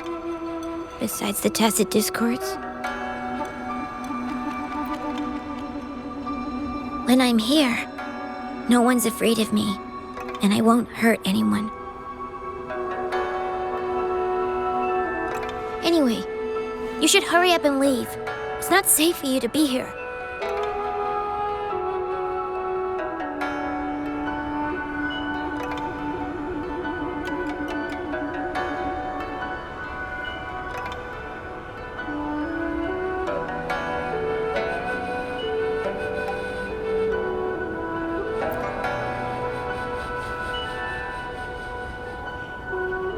besides the tacit discords. When I'm here, no one's afraid of me, and I won't hurt anyone. Anyway, you should hurry up and leave. It's not safe for you to be here.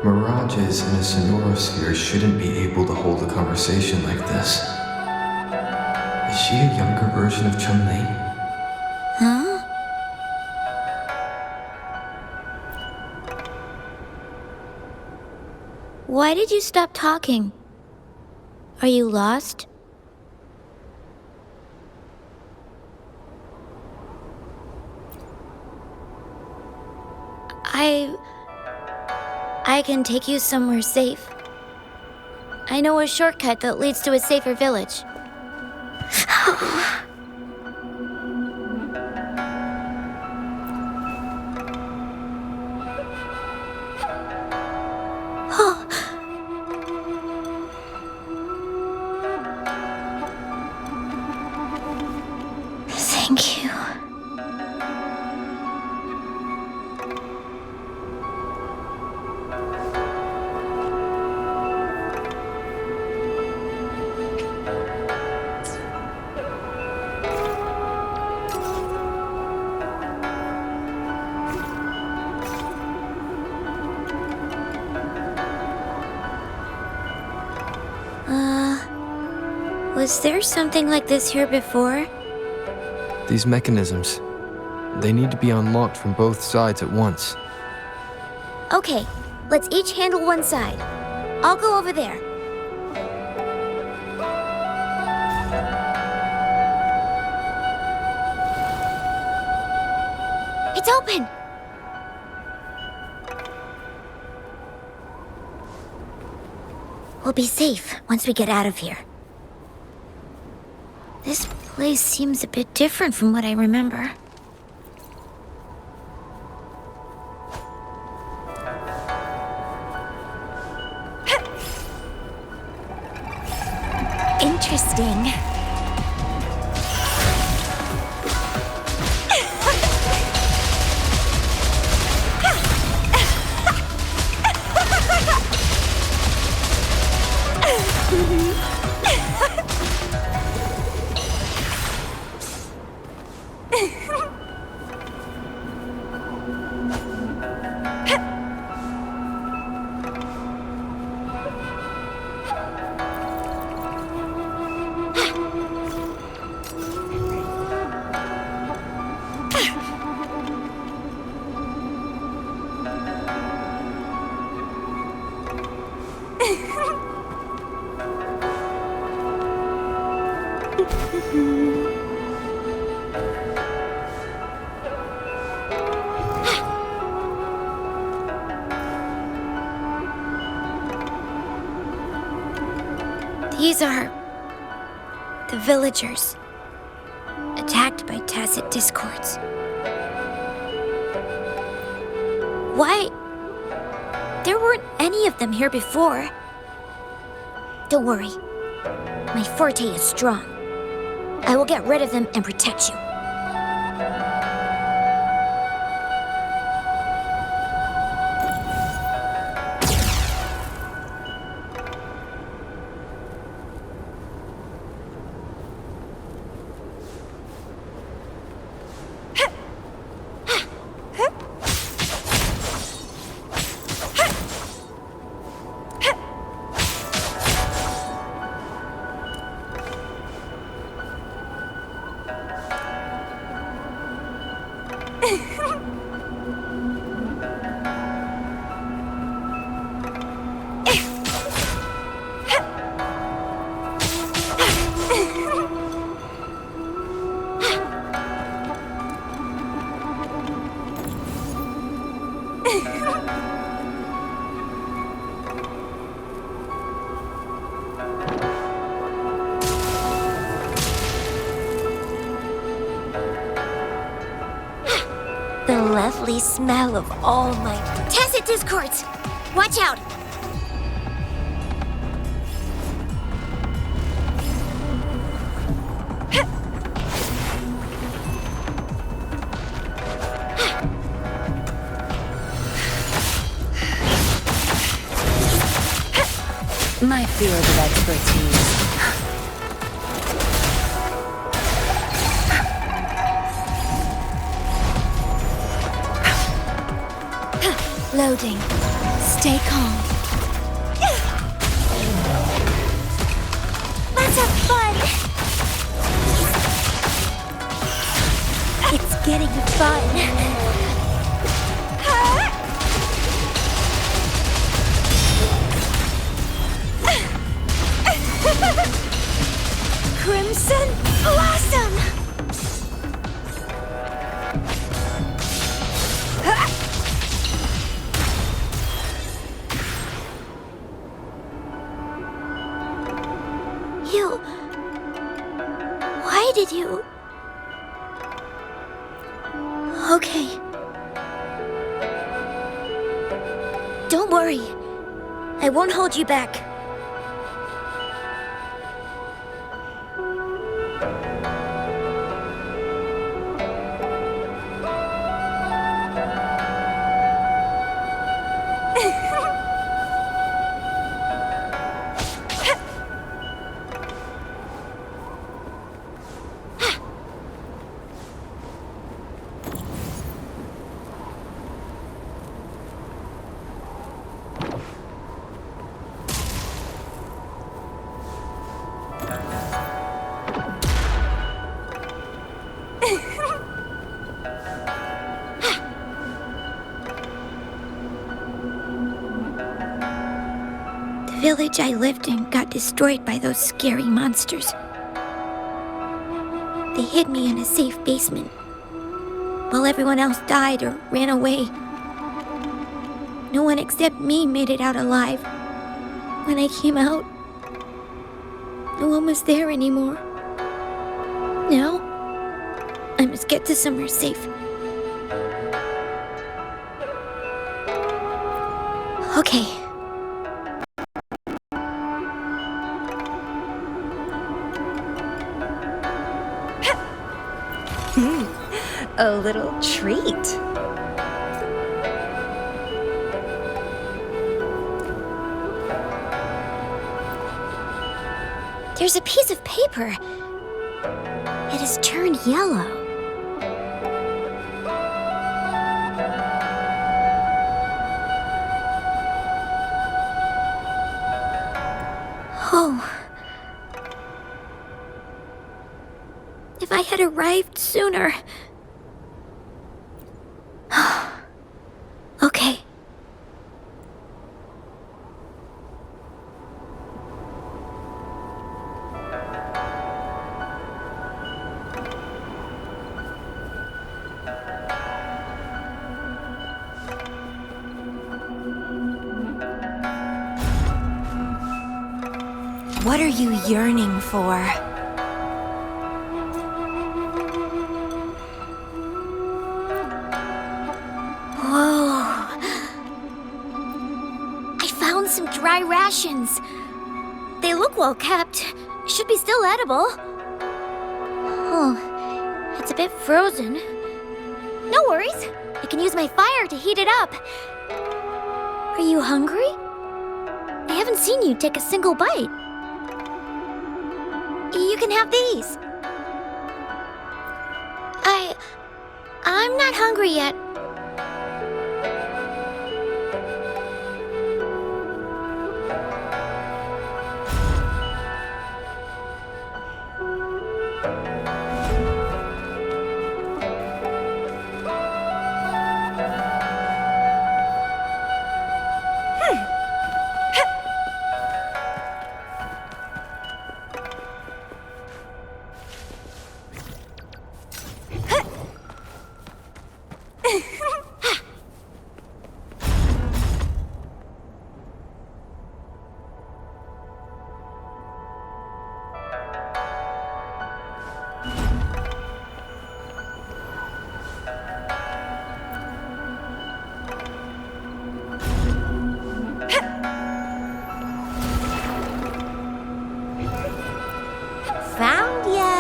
Mirages in a sonorosphere shouldn't be able to hold a conversation like this. Is she a younger version of Changli?
Huh? Why did you stop talking? Are you lost? I can take you somewhere safe. I know a shortcut that leads to a safer village. Thank you. Was there something like this here before?
These mechanisms, they need to be unlocked from both sides at once.
Okay, let's each handle one side. I'll go over there. It's open! We'll be safe once we get out of here. This place seems a bit different from what I remember. Interesting. These are the villagers, attacked by tacit discords. Why? There weren't any of them here before. Don't worry. My forte is strong. I will get rid of them and protect you.
The lovely smell of all my...
Tacit discords! Watch out!
My field of expertise.
Loading. Stay calm.
Let's have fun! It's getting fun. Crimson Blossom!
Why did you... Okay. Don't worry. I won't hold you back. The village I lived in got destroyed by those scary monsters. They hid me in a safe basement, while everyone else died or ran away. No one except me made it out alive. When I came out, no one was there anymore. Now, I must get to somewhere safe. Okay.
A little treat.
There's a piece of paper. It has turned yellow. Oh. If I had arrived sooner. Okay. What are you yearning for? Whoa. I found some dry rations. They
They look well kept. Should be still edible.
Oh, it's a bit frozen.
No worries. I can use my fire to heat it up.
Are you hungry?
I haven't seen you take a single bite. You can have these.
I'm not hungry yet.
Found ya.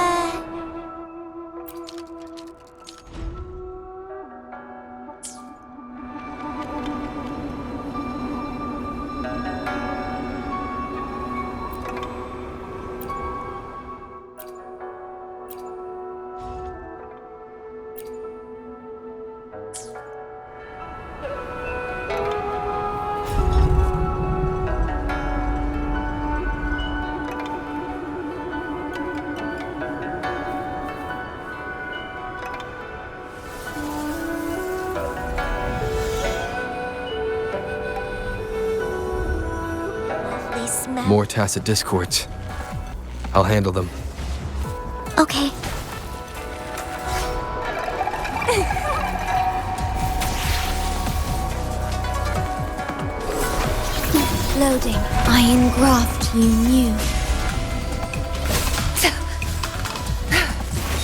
Lovely smell.
More tacit discords. I'll handle them.
Okay.
Loading. Iron graft you knew.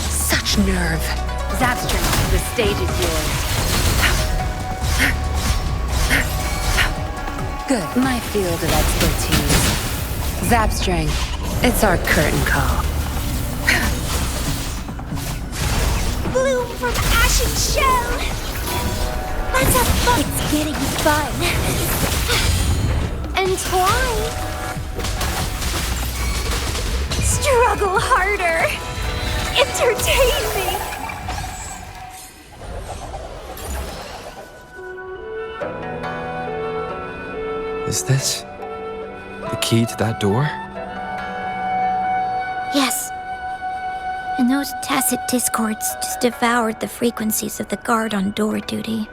Such nerve.
Zapstring, the stage is yours. Good, my field of expertise. Zapstring, it's our curtain call.
Bloom from ashen shell. Let's have fun.
It's getting fun.
Entwine. Struggle harder. Entertain me.
Is this the key to that door?
Yes. And those tacit discords just devoured the frequencies of the guard on door duty.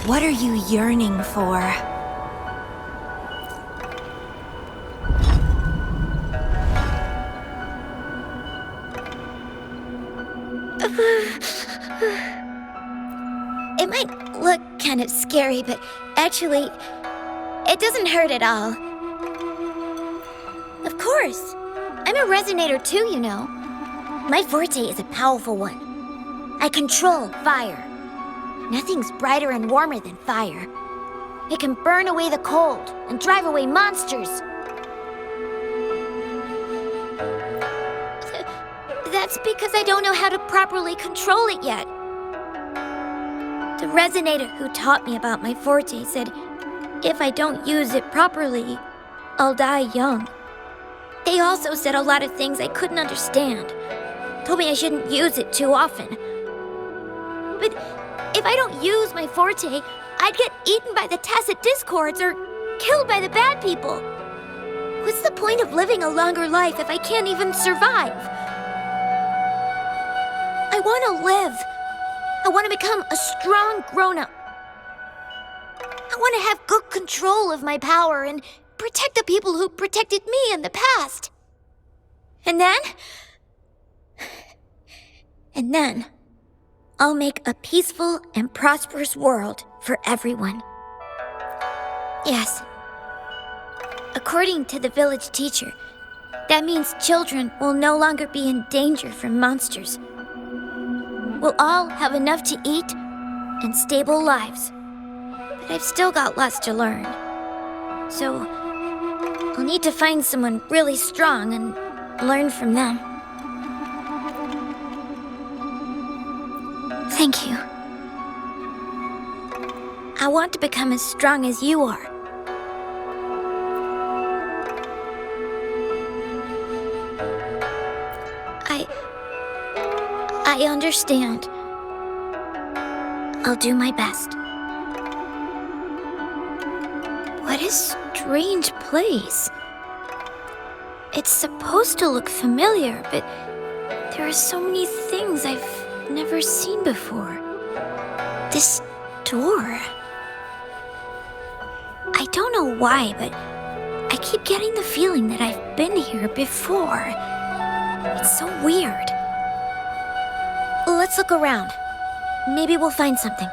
What are you yearning for? It might look kind of scary, but actually, it doesn't hurt at all. Of course. I'm a resonator too, you know. My forte is a powerful one. I control fire. Nothing's brighter and warmer than fire. It can burn away the cold and drive away monsters. That's because I don't know how to properly control it yet. The resonator who taught me about my forte said if I don't use it properly, I'll die young. They also said a lot of things I couldn't understand. Told me I shouldn't use it too often. But if I don't use my forte, I'd get eaten by the tacit discords or killed by the bad people. What's the point of living a longer life if I can't even survive? I want to live. I want to become a strong grown-up. I want to have good control of my power and protect the people who protected me in the past. And then, I'll make a peaceful and prosperous world for everyone. Yes. According to the village teacher, That means children will no longer be in danger from monsters. We'll all have enough to eat and stable lives. But I've still got lots to learn. So, I'll need to find someone really strong and learn from them. Thank you. I want to become as strong as you are. I understand. I'll do my best. What a strange place. It's supposed to look familiar, but there are so many things I've never seen before. This door. I don't know why, but I keep getting the feeling that I've been here before. It's so weird. Let's look around. Maybe we'll find something.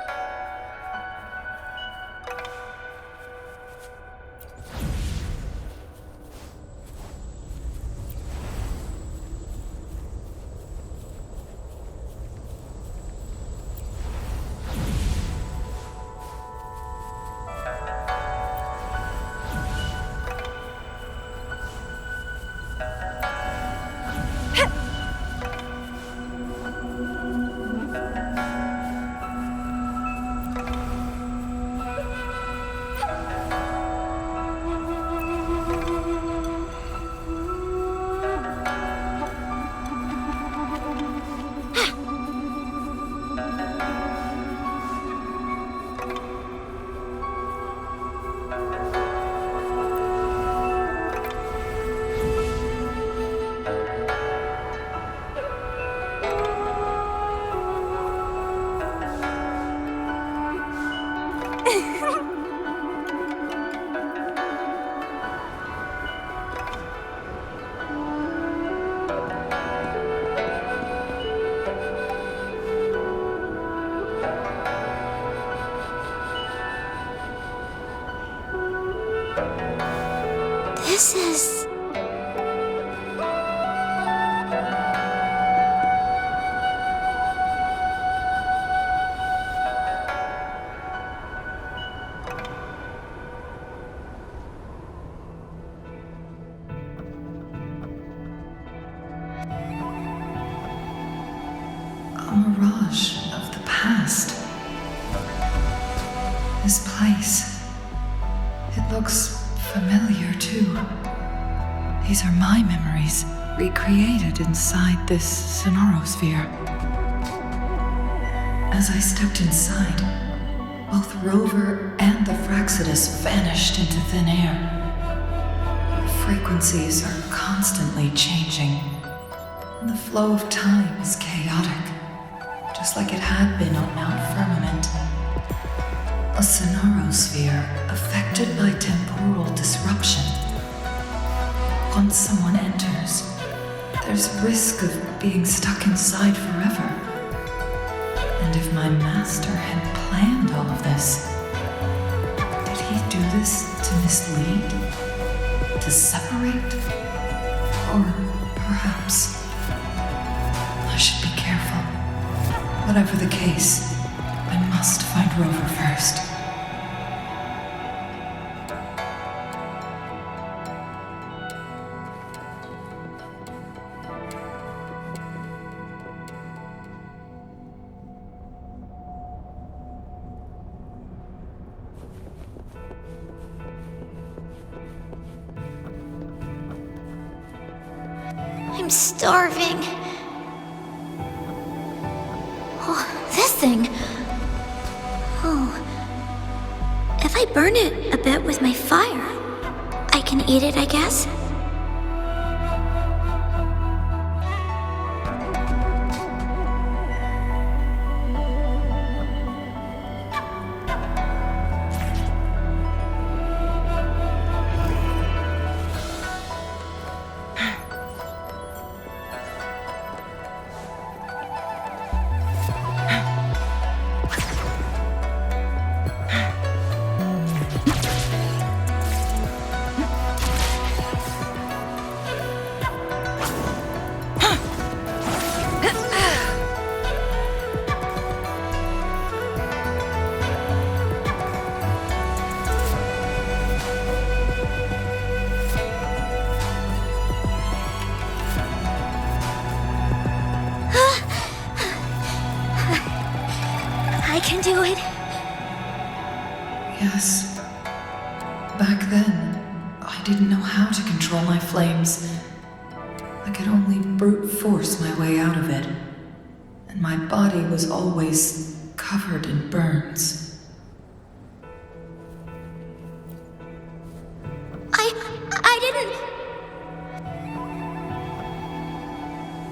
This is...
a mirage of the past. This place. It looks familiar too. These are my memories, recreated inside this sonorosphere. As I stepped inside, both Rover and the Fraxidus vanished into thin air. The frequencies are constantly changing, and the flow of time is chaotic, just like it had been on Mount Firmament. A sonorosphere affected by temporal disruption. Once someone enters, there's risk of being stuck inside forever. And if my master had planned all of this, did he do this to mislead? To separate? Or perhaps I should be careful. Whatever the case, I must find Rover first.
I'm starving. Oh, this thing. Oh. If I burn it a bit with my fire, I can eat it, I guess? I can do it.
Yes. Back then, I didn't know how to control my flames. I could only brute force my way out of it. And my body was always covered in burns.
I didn't...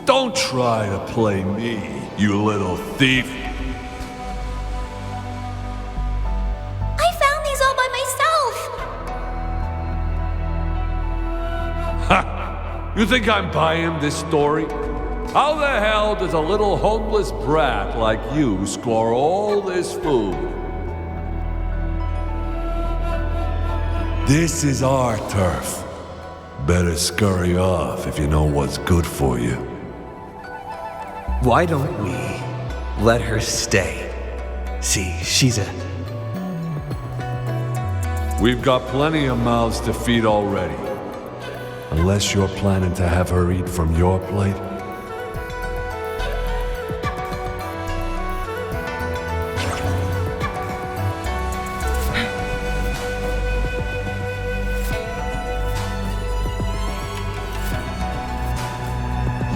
Don't try to play me, you little thief.
I found these all by myself!
Ha! You think I'm buying this story? How the hell does a little homeless brat like you score all this food? This is our turf. Better scurry off if you know what's good for you.
Why don't we let her stay? See, she's a...
We've got plenty of mouths to feed already. Unless you're planning to have her eat from your plate.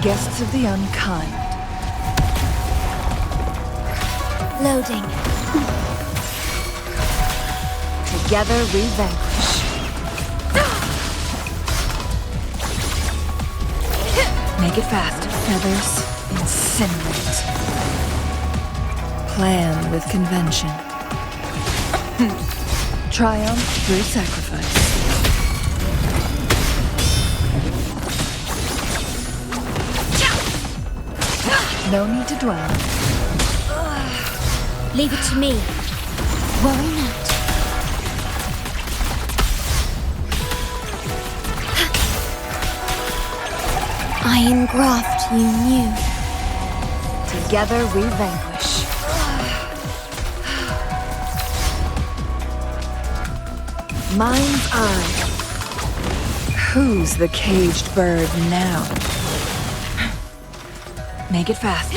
Guests of the unkind.
Loading.
Together we vanquish.
Make it fast. Feathers, incinerate. Plan with convention. Triumph through sacrifice. No need to dwell.
Leave it to me.
Worry not. Iron graft you knew.
Together we vanquish. Mind's eye.
Who's the caged bird now? Make it fast.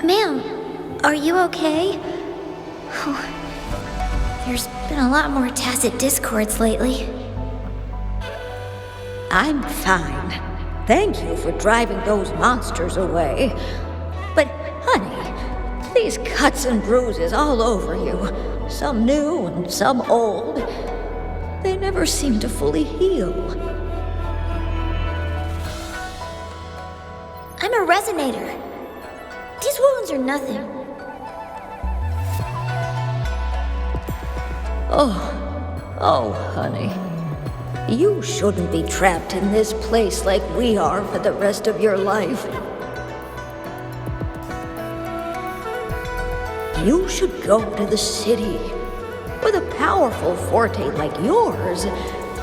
Ma'am, are you okay? There's been a lot more tacit discords lately.
I'm fine. Thank you for driving those monsters away. But, honey, these cuts and bruises all over you, some new and some old, they never seem to fully heal.
I'm a resonator. These wounds are nothing.
Oh, honey. You shouldn't be trapped in this place like we are for the rest of your life. You should go to the city. With a powerful forte like yours,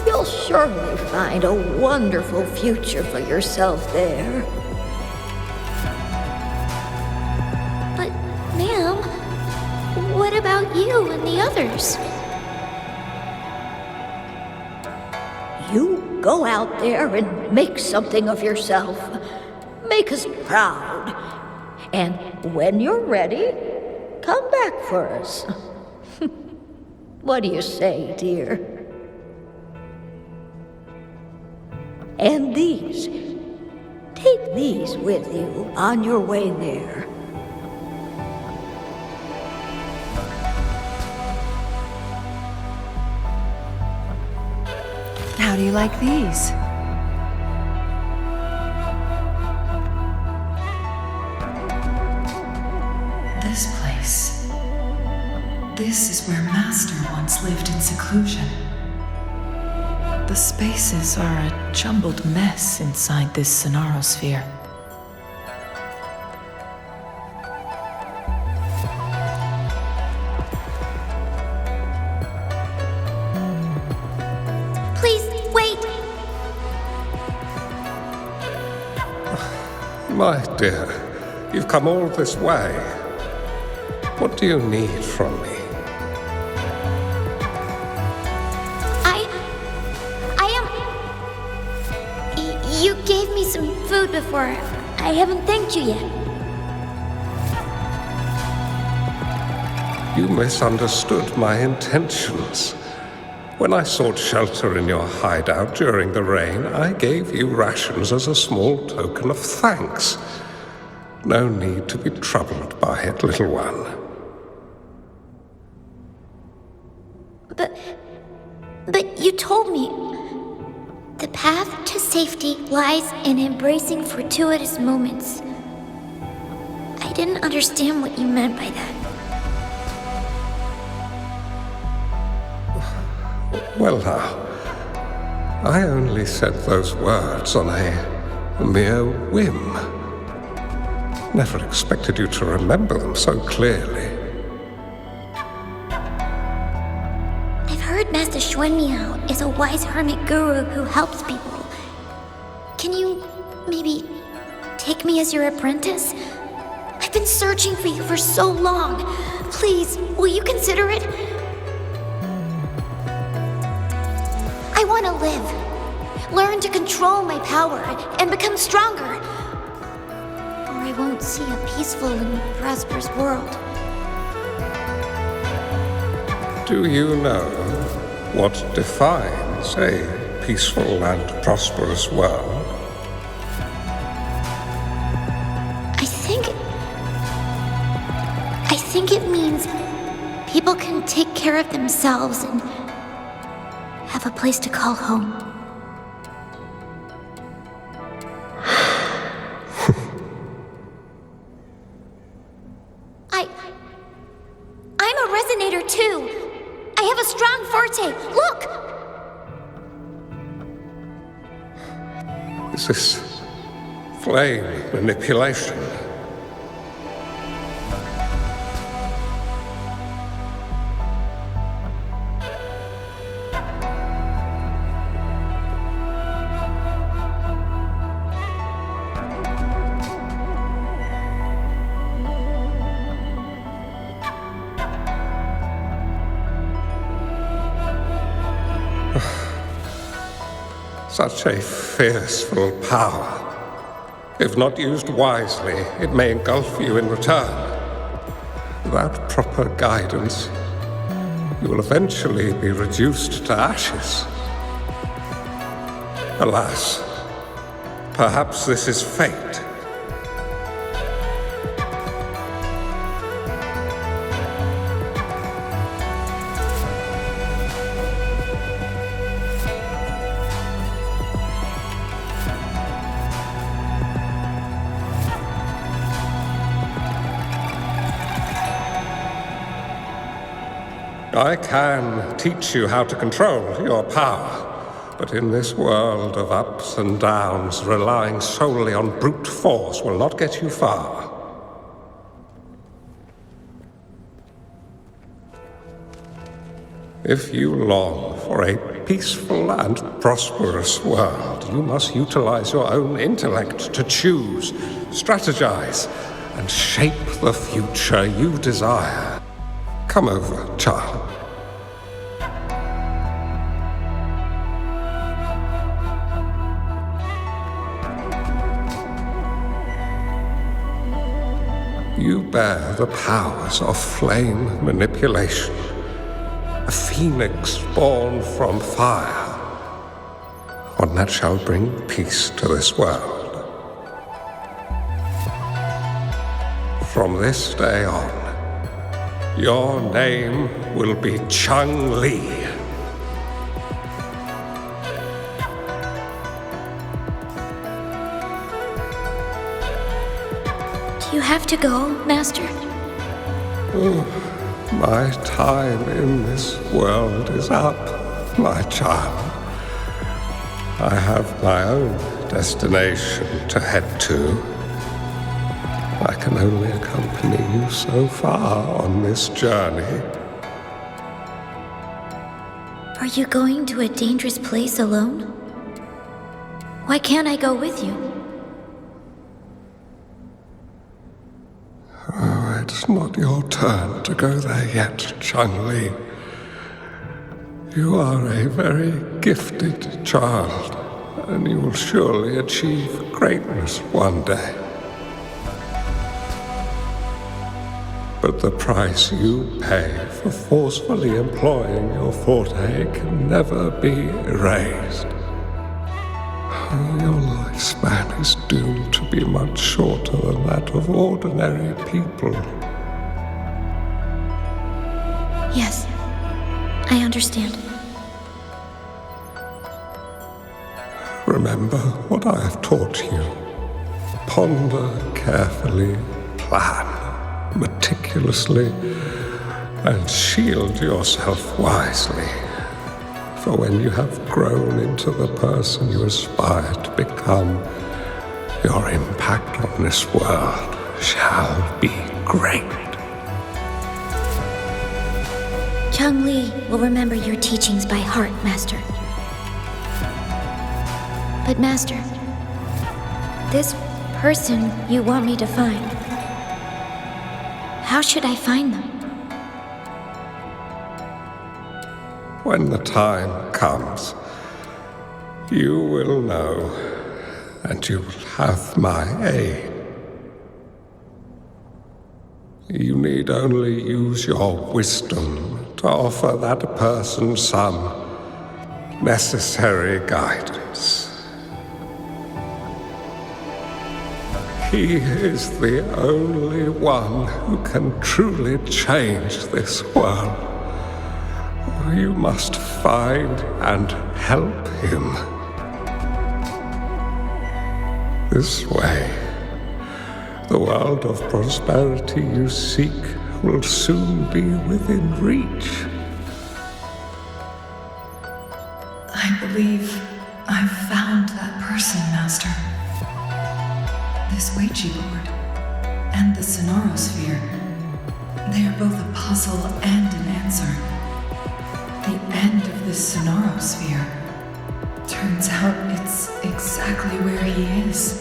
you'll surely find a wonderful future for yourself there.
But, ma'am, what about you and the others?
You go out there and make something of yourself. Make us proud. And when you're ready, come back for us. What do you say, dear? And these. Take these with you on your way there.
How do you like these? This place. This is where Master once lived in seclusion. The spaces are a jumbled mess inside this Sonarosphere.
Please, wait!
My dear, you've come all this way. What do you need from me?
You gave me some food before. I haven't thanked you yet.
You misunderstood my intentions. When I sought shelter in your hideout during the rain, I gave you rations as a small token of thanks. No need to be troubled by it, little one.
But you told me the path to safety lies in embracing fortuitous moments. I didn't understand what you meant by that.
Well now, I only said those words on a mere whim. Never expected you to remember them so clearly.
I've heard Master Xuanmiao is a wise hermit guru who helps people. Can you maybe take me as your apprentice? I've been searching for you for so long. Please, will you consider it? I want to live, learn to control my power, and become stronger. Or I won't see a peaceful and prosperous world.
Do you know what defines a peaceful and prosperous world?
I think it means people can take care of themselves and have a place to call home. I'm a resonator too. I have a strong forte. Look!
Is this flame manipulation? Such a fearful power. If not used wisely, it may engulf you in return. Without proper guidance, you will eventually be reduced to ashes. Alas, perhaps this is fate. I can teach you how to control your power, but in this world of ups and downs, relying solely on brute force will not get you far. If you long for a peaceful and prosperous world, you must utilize your own intellect to choose, strategize, and shape the future you desire. Come over, child. You bear the powers of flame manipulation, a phoenix born from fire, one that shall bring peace to this world. From this day on, your name will be Changli.
Do you have to go, Master?
Oh, my time in this world is up, my child. I have my own destination to head to. I can only accompany you so far on this journey.
Are you going to a dangerous place alone? Why can't I go with you?
Oh, it's not your turn to go there yet, Changli. You are a very gifted child, and you will surely achieve greatness one day. But the price you pay for forcefully employing your forte can never be erased. Your lifespan is doomed to be much shorter than that of ordinary people.
Yes, I understand.
Remember what I have taught you. Ponder carefully, plan meticulously, and shield yourself wisely. For when you have grown into the person you aspire to become, your impact on this world shall be great.
Changli will remember your teachings by heart, Master. But Master, this person you want me to find, how should I find them?
When the time comes, you will know, and you will have my aid. You need only use your wisdom to offer that person some necessary guidance. He is the only one who can truly change this world. You must find and help him. This way, the world of prosperity you seek will soon be within reach.
I believe I've found that person, Master. This Weichi board and the Sonorosphere, they are both a puzzle and an answer. The end of this Sonorosphere. Turns out it's exactly where he is.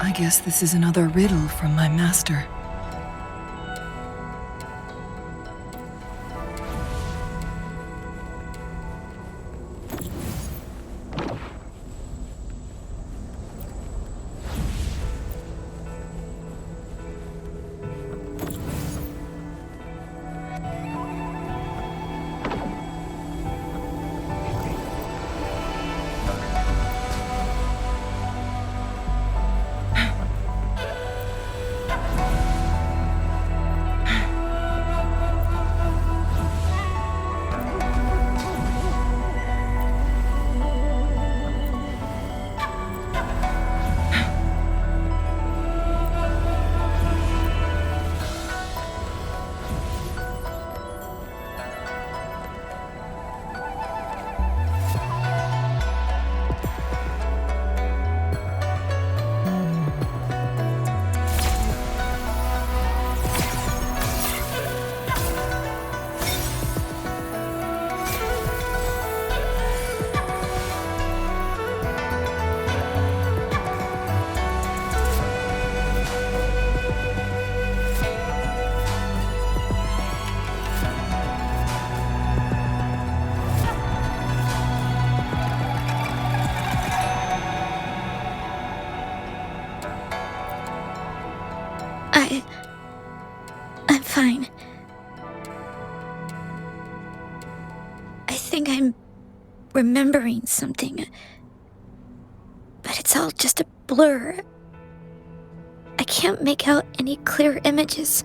I guess this is another riddle from my master.
I'm fine. I think I'm remembering something. But it's all just a blur. I can't make out any clear images.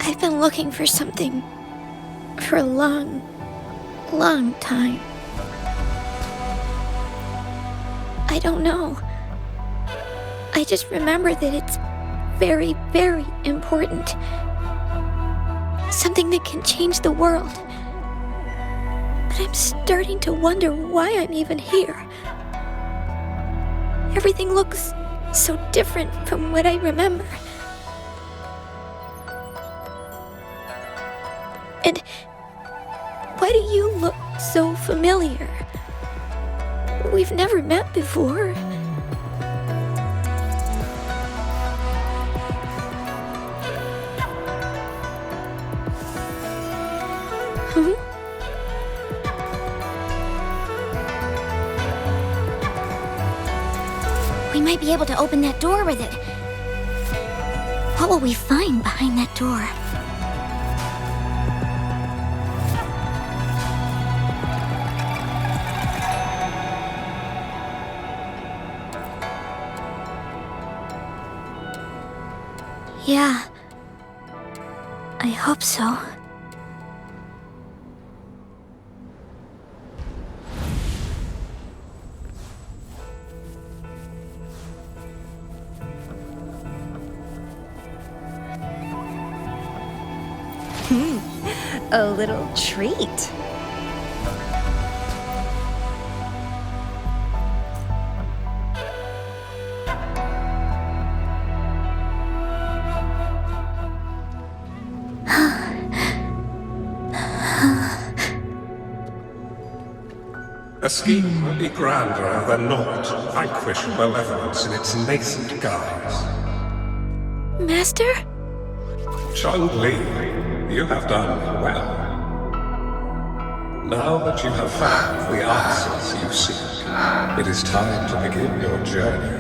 I've been looking for something for a long, long time. I don't know. I just remember that it's very, very important. Something that can change the world. But I'm starting to wonder why I'm even here. Everything looks so different from what I remember. And why do you look so familiar? We've never met before.
We might be able to open that door with it. What will we find behind that door? Yeah, I hope so.
A little treat.
A scheme would be grander than naught to vanquish malevolence in its nascent guise.
Master?
Changli, you have done well. Now that you have found the answers you seek, it is time to begin your journey.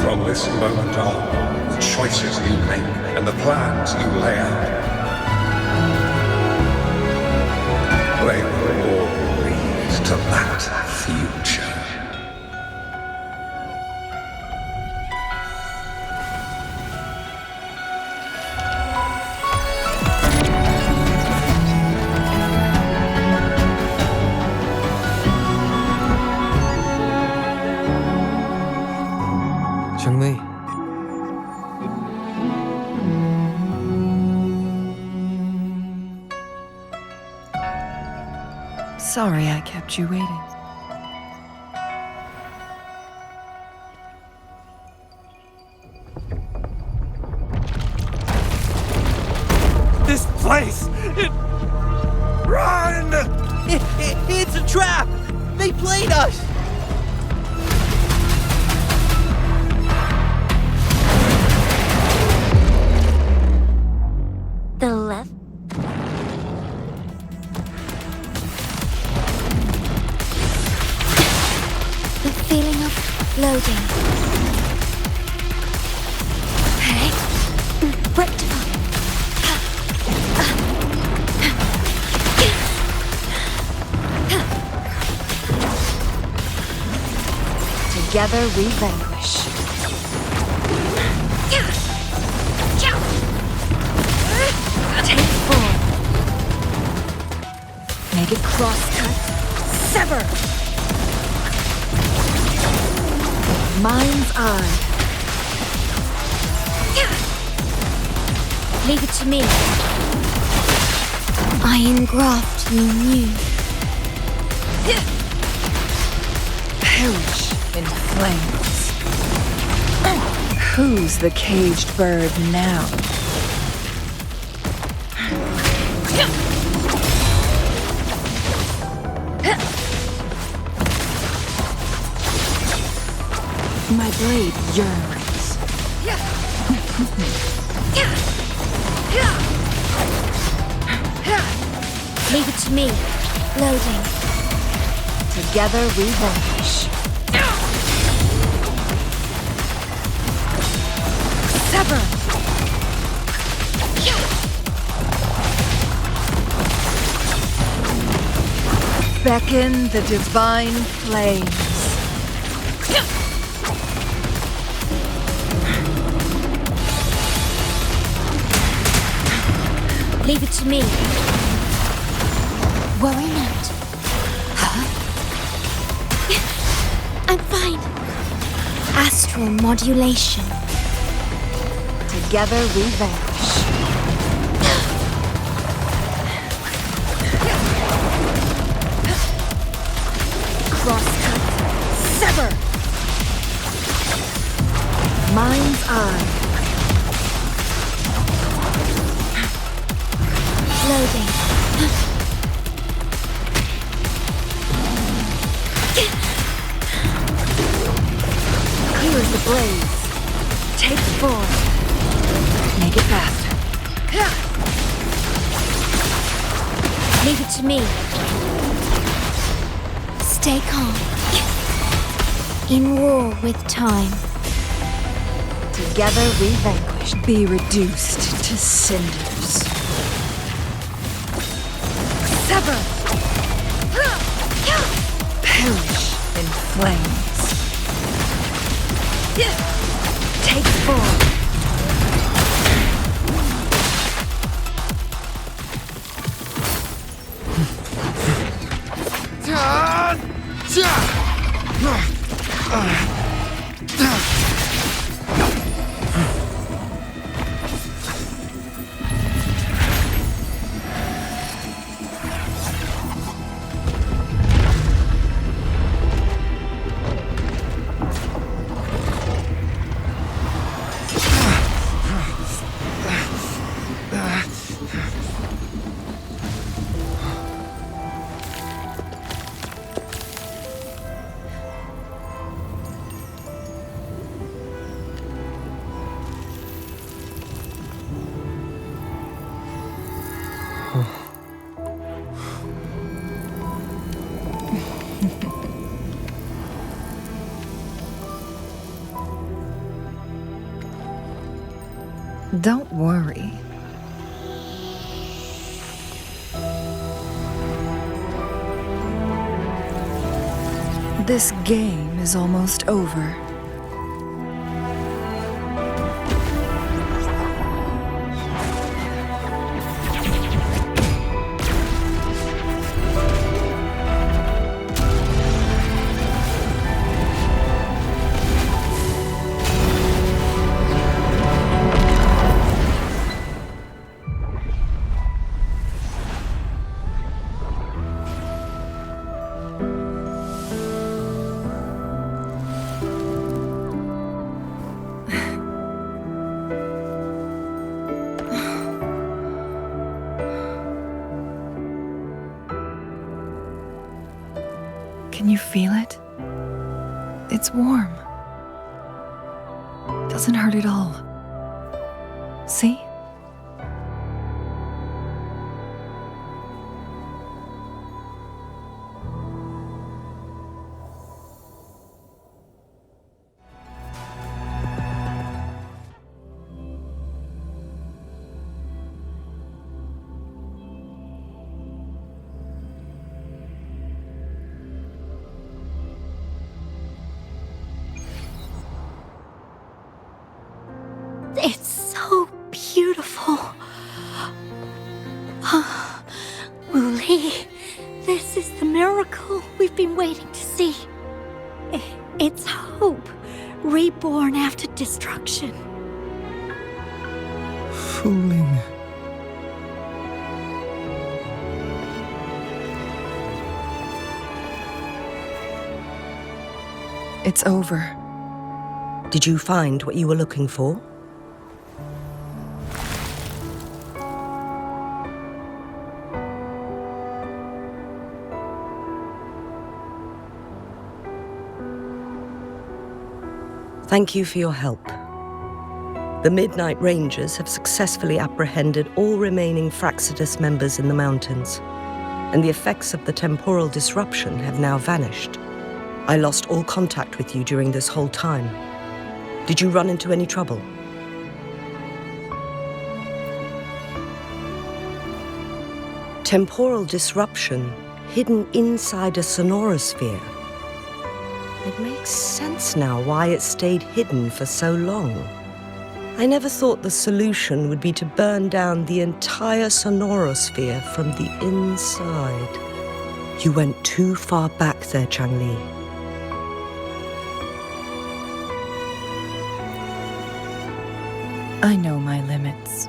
From this moment on, the choices you make and the plans you lay out, they will all lead to that future.
Changli.
Sorry I kept you waiting.
This place! Run!
It's a trap! They played us!
The left?
The feeling of floating.
Rectify.
Together we vanquish. Take form. Make it cross-cut. Sever. Mind's eye.
Leave it to me.
I engraft you new.
Perish in flames. Who's the caged bird now? My blade yearns.
Leave it to me.
Loading.
Together we vanquish. Sever. Beckon the divine flames.
Leave it to me.
Worry not. Huh? I'm fine. Astral modulation.
Together we vanish.
Crosscut. Sever.
Mind's eye.
Loading.
Clear as the blaze. Take form. Make it fast.
Leave it to me.
Stay calm. In war with time.
Together we vanquish.
Be reduced to cinders. Sever! Perish in flames. Take form. Don't worry. This game is almost over. Can you feel it? It's warm. Doesn't hurt at all. See?
It's so beautiful. Wooly, this is the miracle we've been waiting to see. It's hope, reborn after destruction.
Fooling.
It's over.
Did you find what you were looking for? Thank you for your help. The Midnight Rangers have successfully apprehended all remaining Fraxidus members in the mountains, and the effects of the temporal disruption have now vanished. I lost all contact with you during this whole time. Did you run into any trouble? Temporal disruption hidden inside a sonorosphere. It makes sense now why it stayed hidden for so long. I never thought the solution would be to burn down the entire sonorosphere from the inside. You went too far back there, Changli.
I know my limits.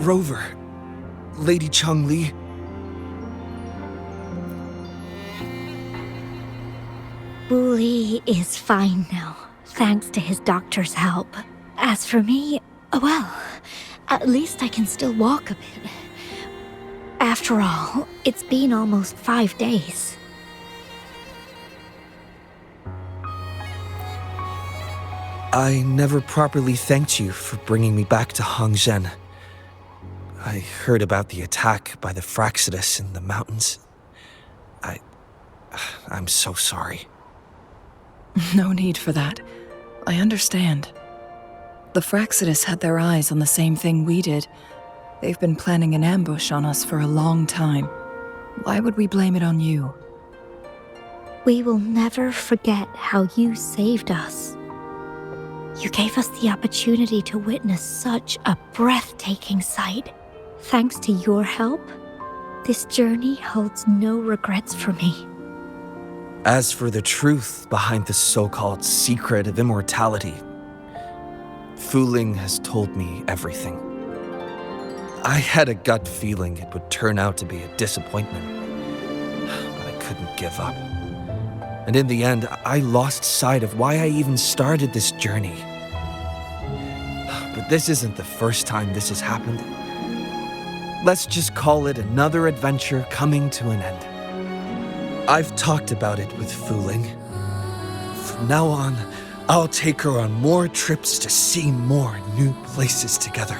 Rover, Lady Changli.
Wooly is fine now, thanks to his doctor's help. As for me, well, at least I can still walk a bit. After all, it's been almost 5 days.
I never properly thanked you for bringing me back to Hongzhen. I heard about the attack by the Fraxidus in the mountains. I'm so sorry.
No need for that. I understand. The Fraxidus had their eyes on the same thing we did. They've been planning an ambush on us for a long time. Why would we blame it on you?
We will never forget how you saved us. You gave us the opportunity to witness such a breathtaking sight. Thanks to your help, this journey holds no regrets for me.
As for the truth behind the so-called secret of immortality, Wuthering has told me everything. I had a gut feeling it would turn out to be a disappointment, but I couldn't give up. And in the end, I lost sight of why I even started this journey. But this isn't the first time this has happened. Let's just call it another adventure coming to an end. I've talked about it with Wuthering. From now on, I'll take her on more trips to see more new places together.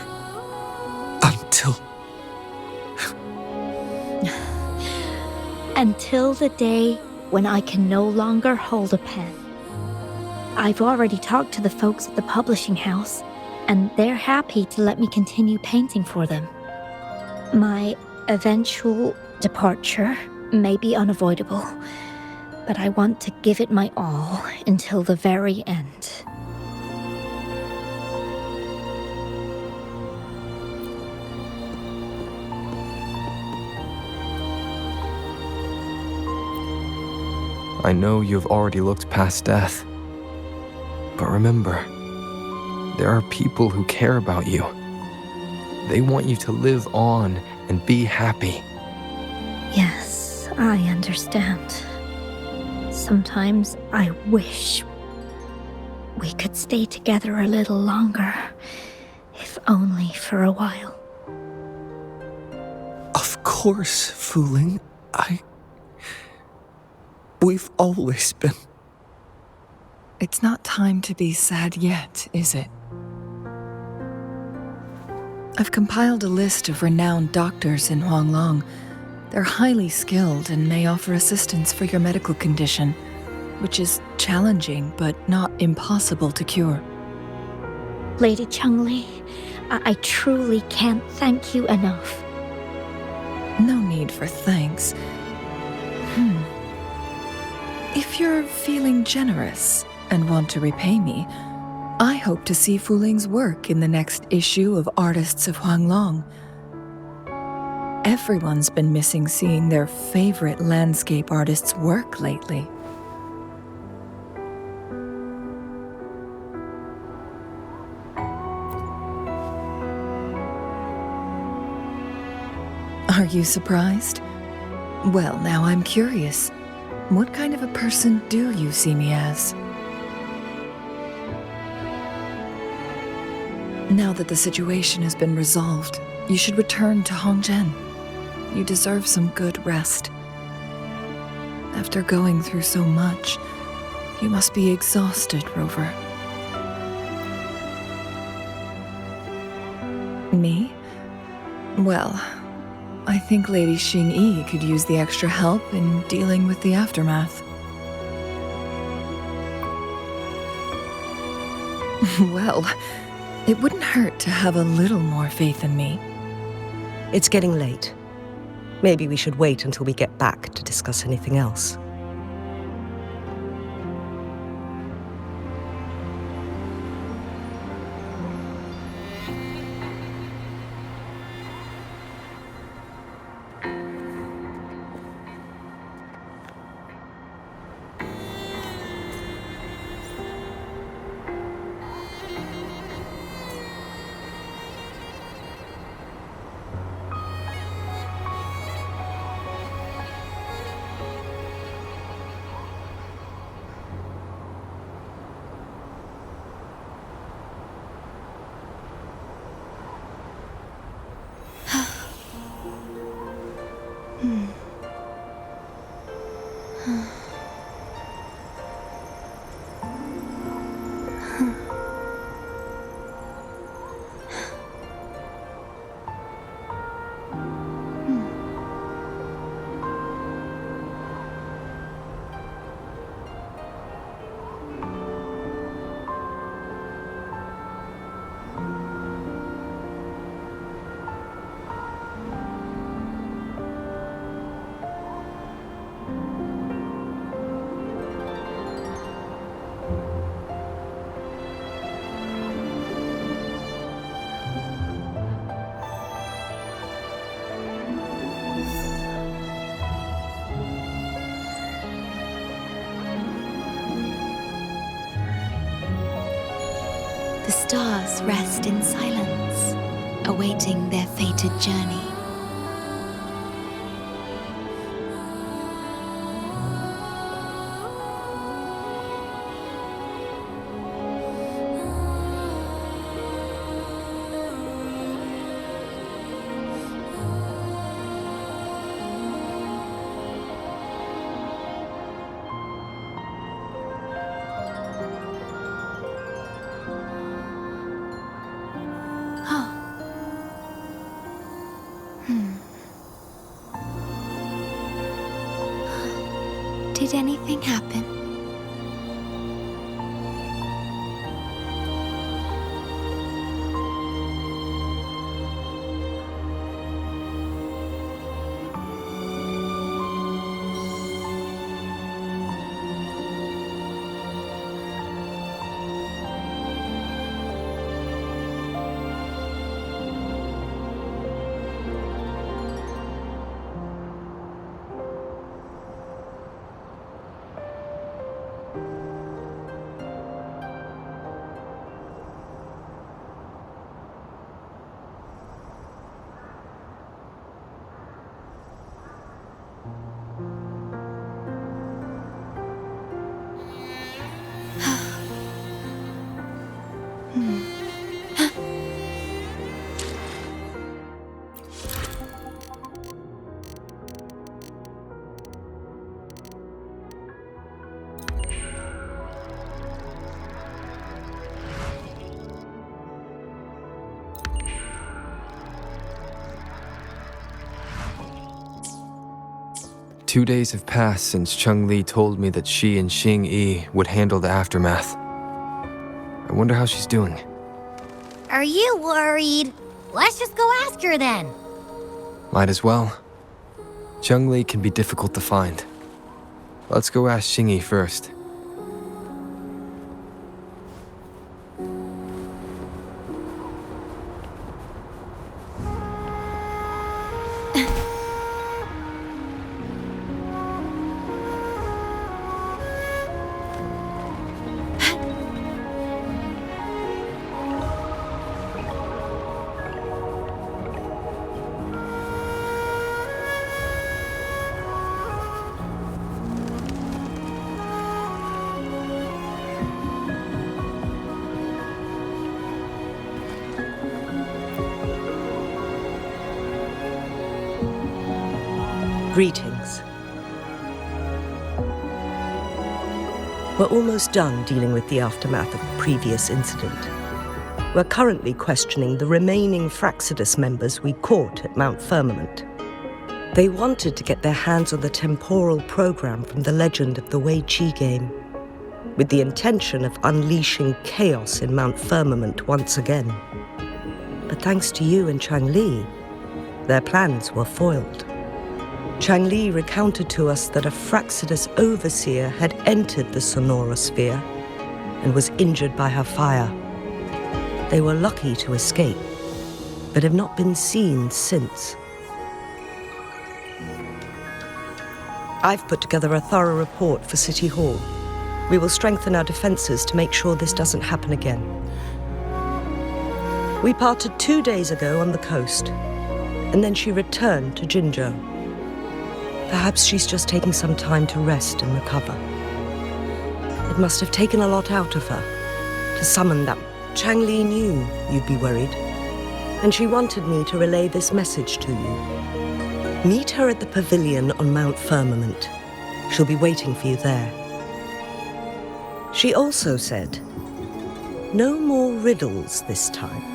Until the day when I can no longer hold a pen. I've already talked to the folks at the publishing house, and they're happy to let me continue painting for them. My eventual departure may be unavoidable, but I want to give it my all until the very end.
I know you've already looked past death. But remember, there are people who care about you. They want you to live on and be happy.
Yes, I understand. Sometimes I wish we could stay together a little longer, if only for a while.
Of course, Wuthering. We've always been.
It's not time to be sad yet, is it? I've compiled a list of renowned doctors in Huanglong. They're highly skilled and may offer assistance for your medical condition, which is challenging but not impossible to cure.
Lady Changli, I truly can't thank you enough.
No need for thanks. If you're feeling generous and want to repay me, I hope to see Fuling's work in the next issue of Artists of Huanglong. Everyone's been missing seeing their favorite landscape artists work lately. Are you surprised? Well, now I'm curious. What kind of a person do you see me as? Now that the situation has been resolved, you should return to Hongzhen. You deserve some good rest. After going through so much, you must be exhausted, Rover. Me? Well, I think Lady Xingyi could use the extra help in dealing with the aftermath. Well, it wouldn't hurt to have a little more faith in me.
It's getting late. Maybe we should wait until we get back to discuss anything else.
The stars rest in silence, awaiting their fated journey. Did anything happen?
Two days have passed since Changli told me that she and Xing Yi would handle the aftermath. I wonder how she's doing.
Are you worried? Let's just go ask her then.
Might as well. Changli can be difficult to find. Let's go ask Xing Yi first.
Greetings. We're almost done dealing with the aftermath of the previous incident. We're currently questioning the remaining Fraxidus members we caught at Mount Firmament. They wanted to get their hands on the temporal program from the legend of the Wei Qi game, with the intention of unleashing chaos in Mount Firmament once again. But thanks to you and Changli, their plans were foiled. Changli recounted to us that a Fraxidus overseer had entered the Sonora sphere and was injured by her fire. They were lucky to escape, but have not been seen since. I've put together a thorough report for City Hall. We will strengthen our defenses to make sure this doesn't happen again. We parted 2 days ago on the coast, and then she returned to Jinzhou. Perhaps she's just taking some time to rest and recover. It must have taken a lot out of her to summon that. Changli knew you'd be worried, and she wanted me to relay this message to you. Meet her at the pavilion on Mount Firmament. She'll be waiting for you there. She also said, No more riddles this time.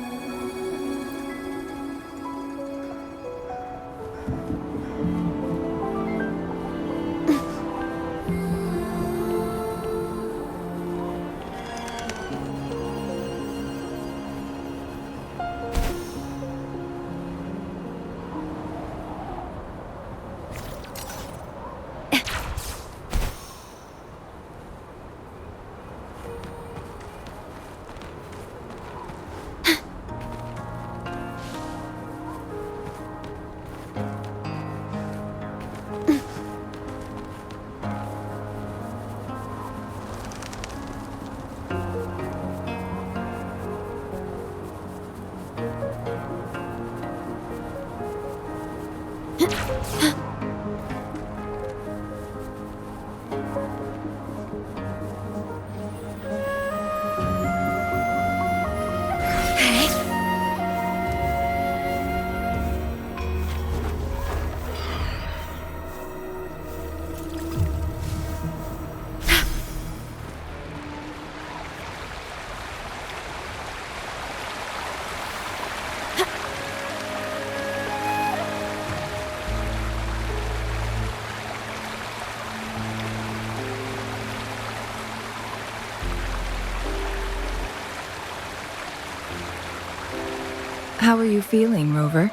How are you feeling, Rover?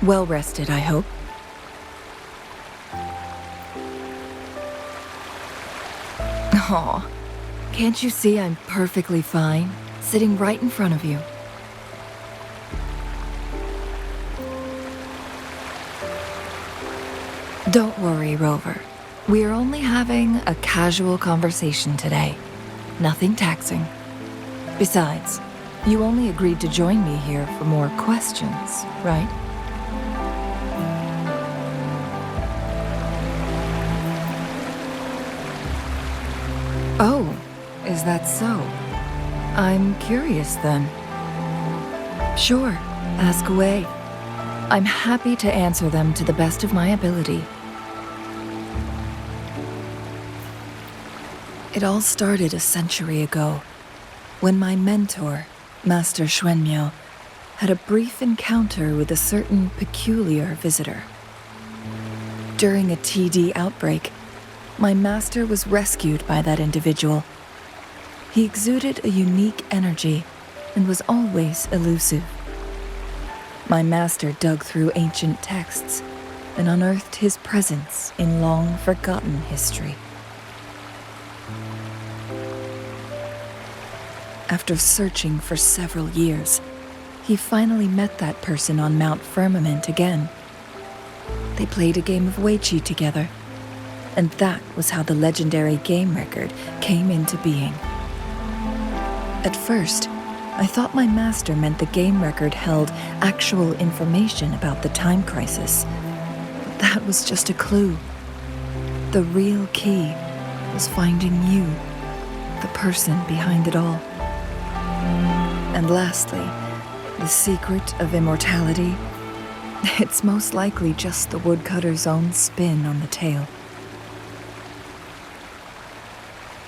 Well rested, I hope. Aw, can't you see I'm perfectly fine, sitting right in front of you? Don't worry, Rover. We are only having a casual conversation today. Nothing taxing. Besides, you only agreed to join me here for more questions, right? Oh, is that so? I'm curious then. Sure, ask away. I'm happy to answer them to the best of my ability. It all started a century ago, when my mentor, Master Xuanmiao, had a brief encounter with a certain peculiar visitor. During a TD outbreak, my master was rescued by that individual. He exuded a unique energy and was always elusive. My master dug through ancient texts and unearthed his presence in long-forgotten history. After searching for several years, he finally met that person on Mount Firmament again. They played a game of Weiqi together, and that was how the legendary game record came into being. At first, I thought my master meant the game record held actual information about the time crisis. But that was just a clue. The real key was finding you, the person behind it all. And lastly, the secret of immortality. It's most likely just the woodcutter's own spin on the tale.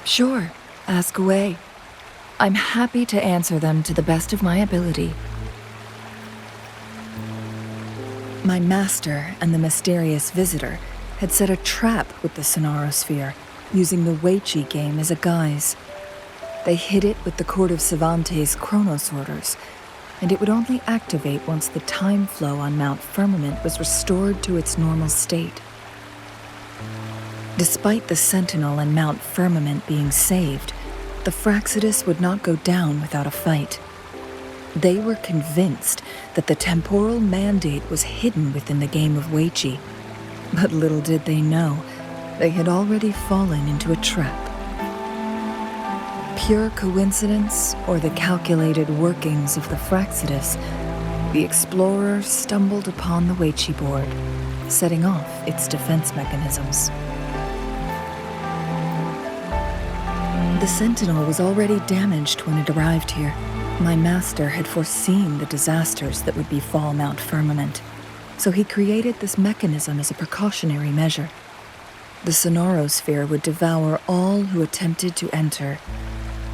Sure, ask away. I'm happy to answer them to the best of my ability. My master and the mysterious visitor had set a trap with the Sonarosphere, using the Weiqi game as a guise. They hid it with the Court of Cervantes' Chronos orders, and it would only activate once the time flow on Mount Firmament was restored to its normal state. Despite the Sentinel and Mount Firmament being saved, the Fraxidus would not go down without a fight. They were convinced that the temporal mandate was hidden within the game of Weiqi, but little did they know, they had already fallen into a trap. Pure coincidence or the calculated workings of the Fraxidus, the explorer stumbled upon the Weiqi board, setting off its defense mechanisms. The Sentinel was already damaged when it arrived here. My master had foreseen the disasters that would befall Mount Firmament, so he created this mechanism as a precautionary measure. The Sonarosphere would devour all who attempted to enter,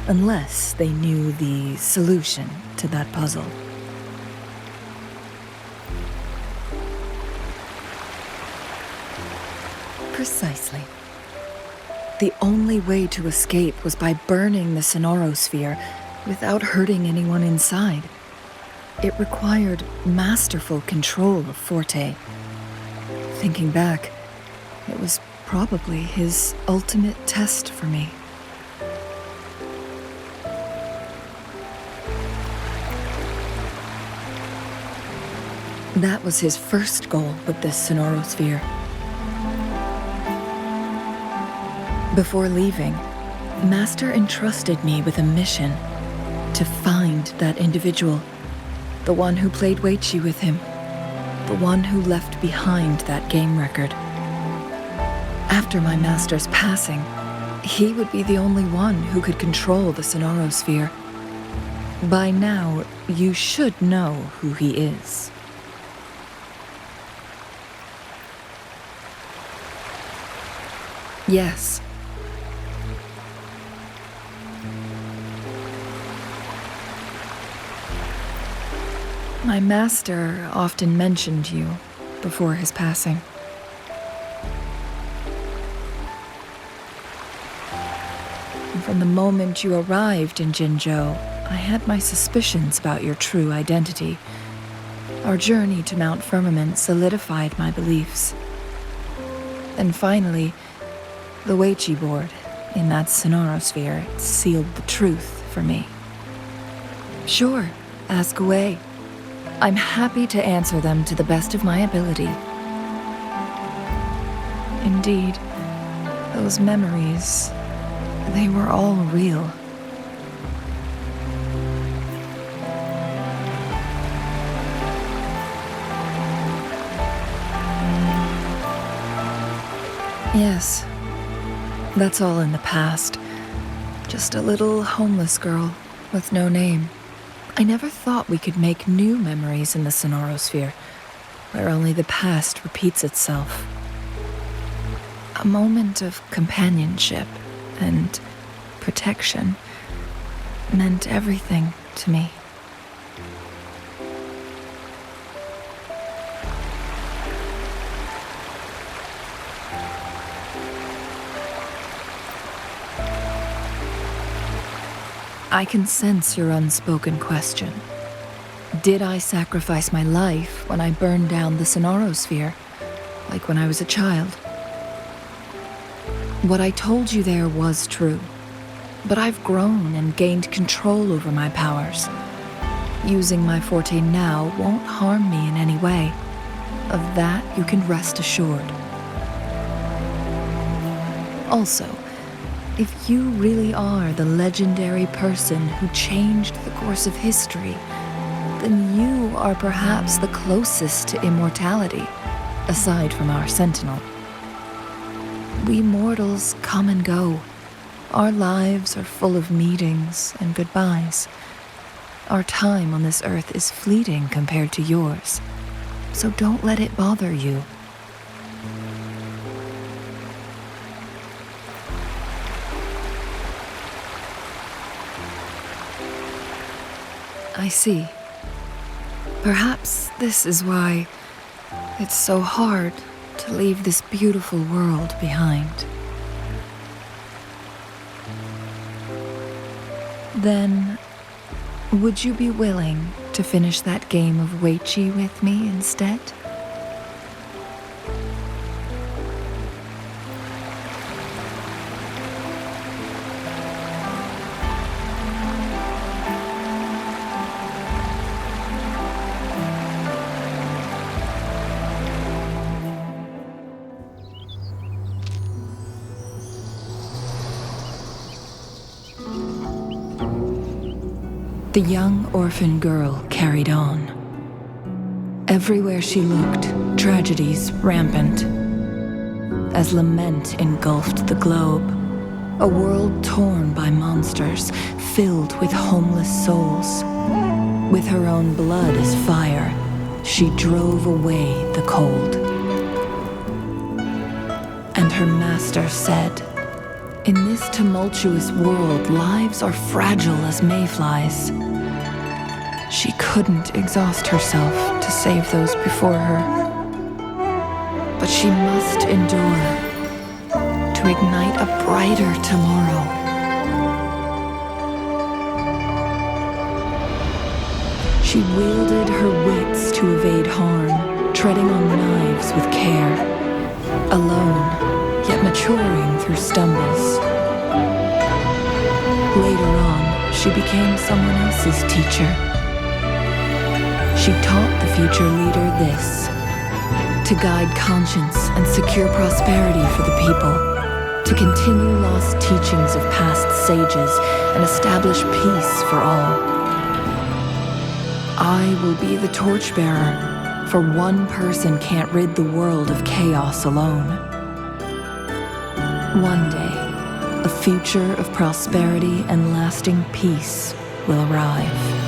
unless they knew the solution to that puzzle. Precisely. The only way to escape was by burning the Sonorosphere without hurting anyone inside. It required masterful control of Forte. Thinking back, it was probably his ultimate test for me. That was his first goal with this Sonorosphere. Before leaving, Master entrusted me with a mission to find that individual, the one who played Weichi with him, the one who left behind that game record. After my master's passing, he would be the only one who could control the Sonorosphere. By now, you should know who he is. Yes. My master often mentioned you before his passing. And from the moment you arrived in Jinzhou, I had my suspicions about your true identity. Our journey to Mount Firmament solidified my beliefs. And finally, the Weichi board in that Sonorosphere sealed the truth for me. Sure, ask away. I'm happy to answer them to the best of my ability. Indeed, those memories, they were all real. Yes, that's all in the past. Just a little homeless girl with no name. I never thought we could make new memories in the Sonorosphere, where only the past repeats itself. A moment of companionship and protection meant everything to me. I can sense your unspoken question. Did I sacrifice my life when I burned down the Sonorosphere, like when I was a child? What I told you there was true, but I've grown and gained control over my powers. Using my Forte now won't harm me in any way. Of that you can rest assured. Also, if you really are the legendary person who changed the course of history, then you are perhaps the closest to immortality, aside from our sentinel. We mortals come and go. Our lives are full of meetings and goodbyes. Our time on this earth is fleeting compared to yours, so don't let it bother you. I see. Perhaps this is why it's so hard to leave this beautiful world behind. Then, would you be willing to finish that game of Weichi with me instead? The young orphan girl carried on. Everywhere she looked, tragedies rampant. As lament engulfed the globe, a world torn by monsters, filled with homeless souls. With her own blood as fire, she drove away the cold. And her master said, In this tumultuous world, lives are fragile as mayflies. She couldn't exhaust herself to save those before her. But she must endure to ignite a brighter tomorrow. She wielded her wits to evade harm, treading on knives with care, alone, yet maturing through stumbles. Later on, she became someone else's teacher. She taught the future leader this: to guide conscience and secure prosperity for the people, to continue lost teachings of past sages and establish peace for all. I will be the torchbearer, for one person can't rid the world of chaos alone. One day, a future of prosperity and lasting peace will arrive.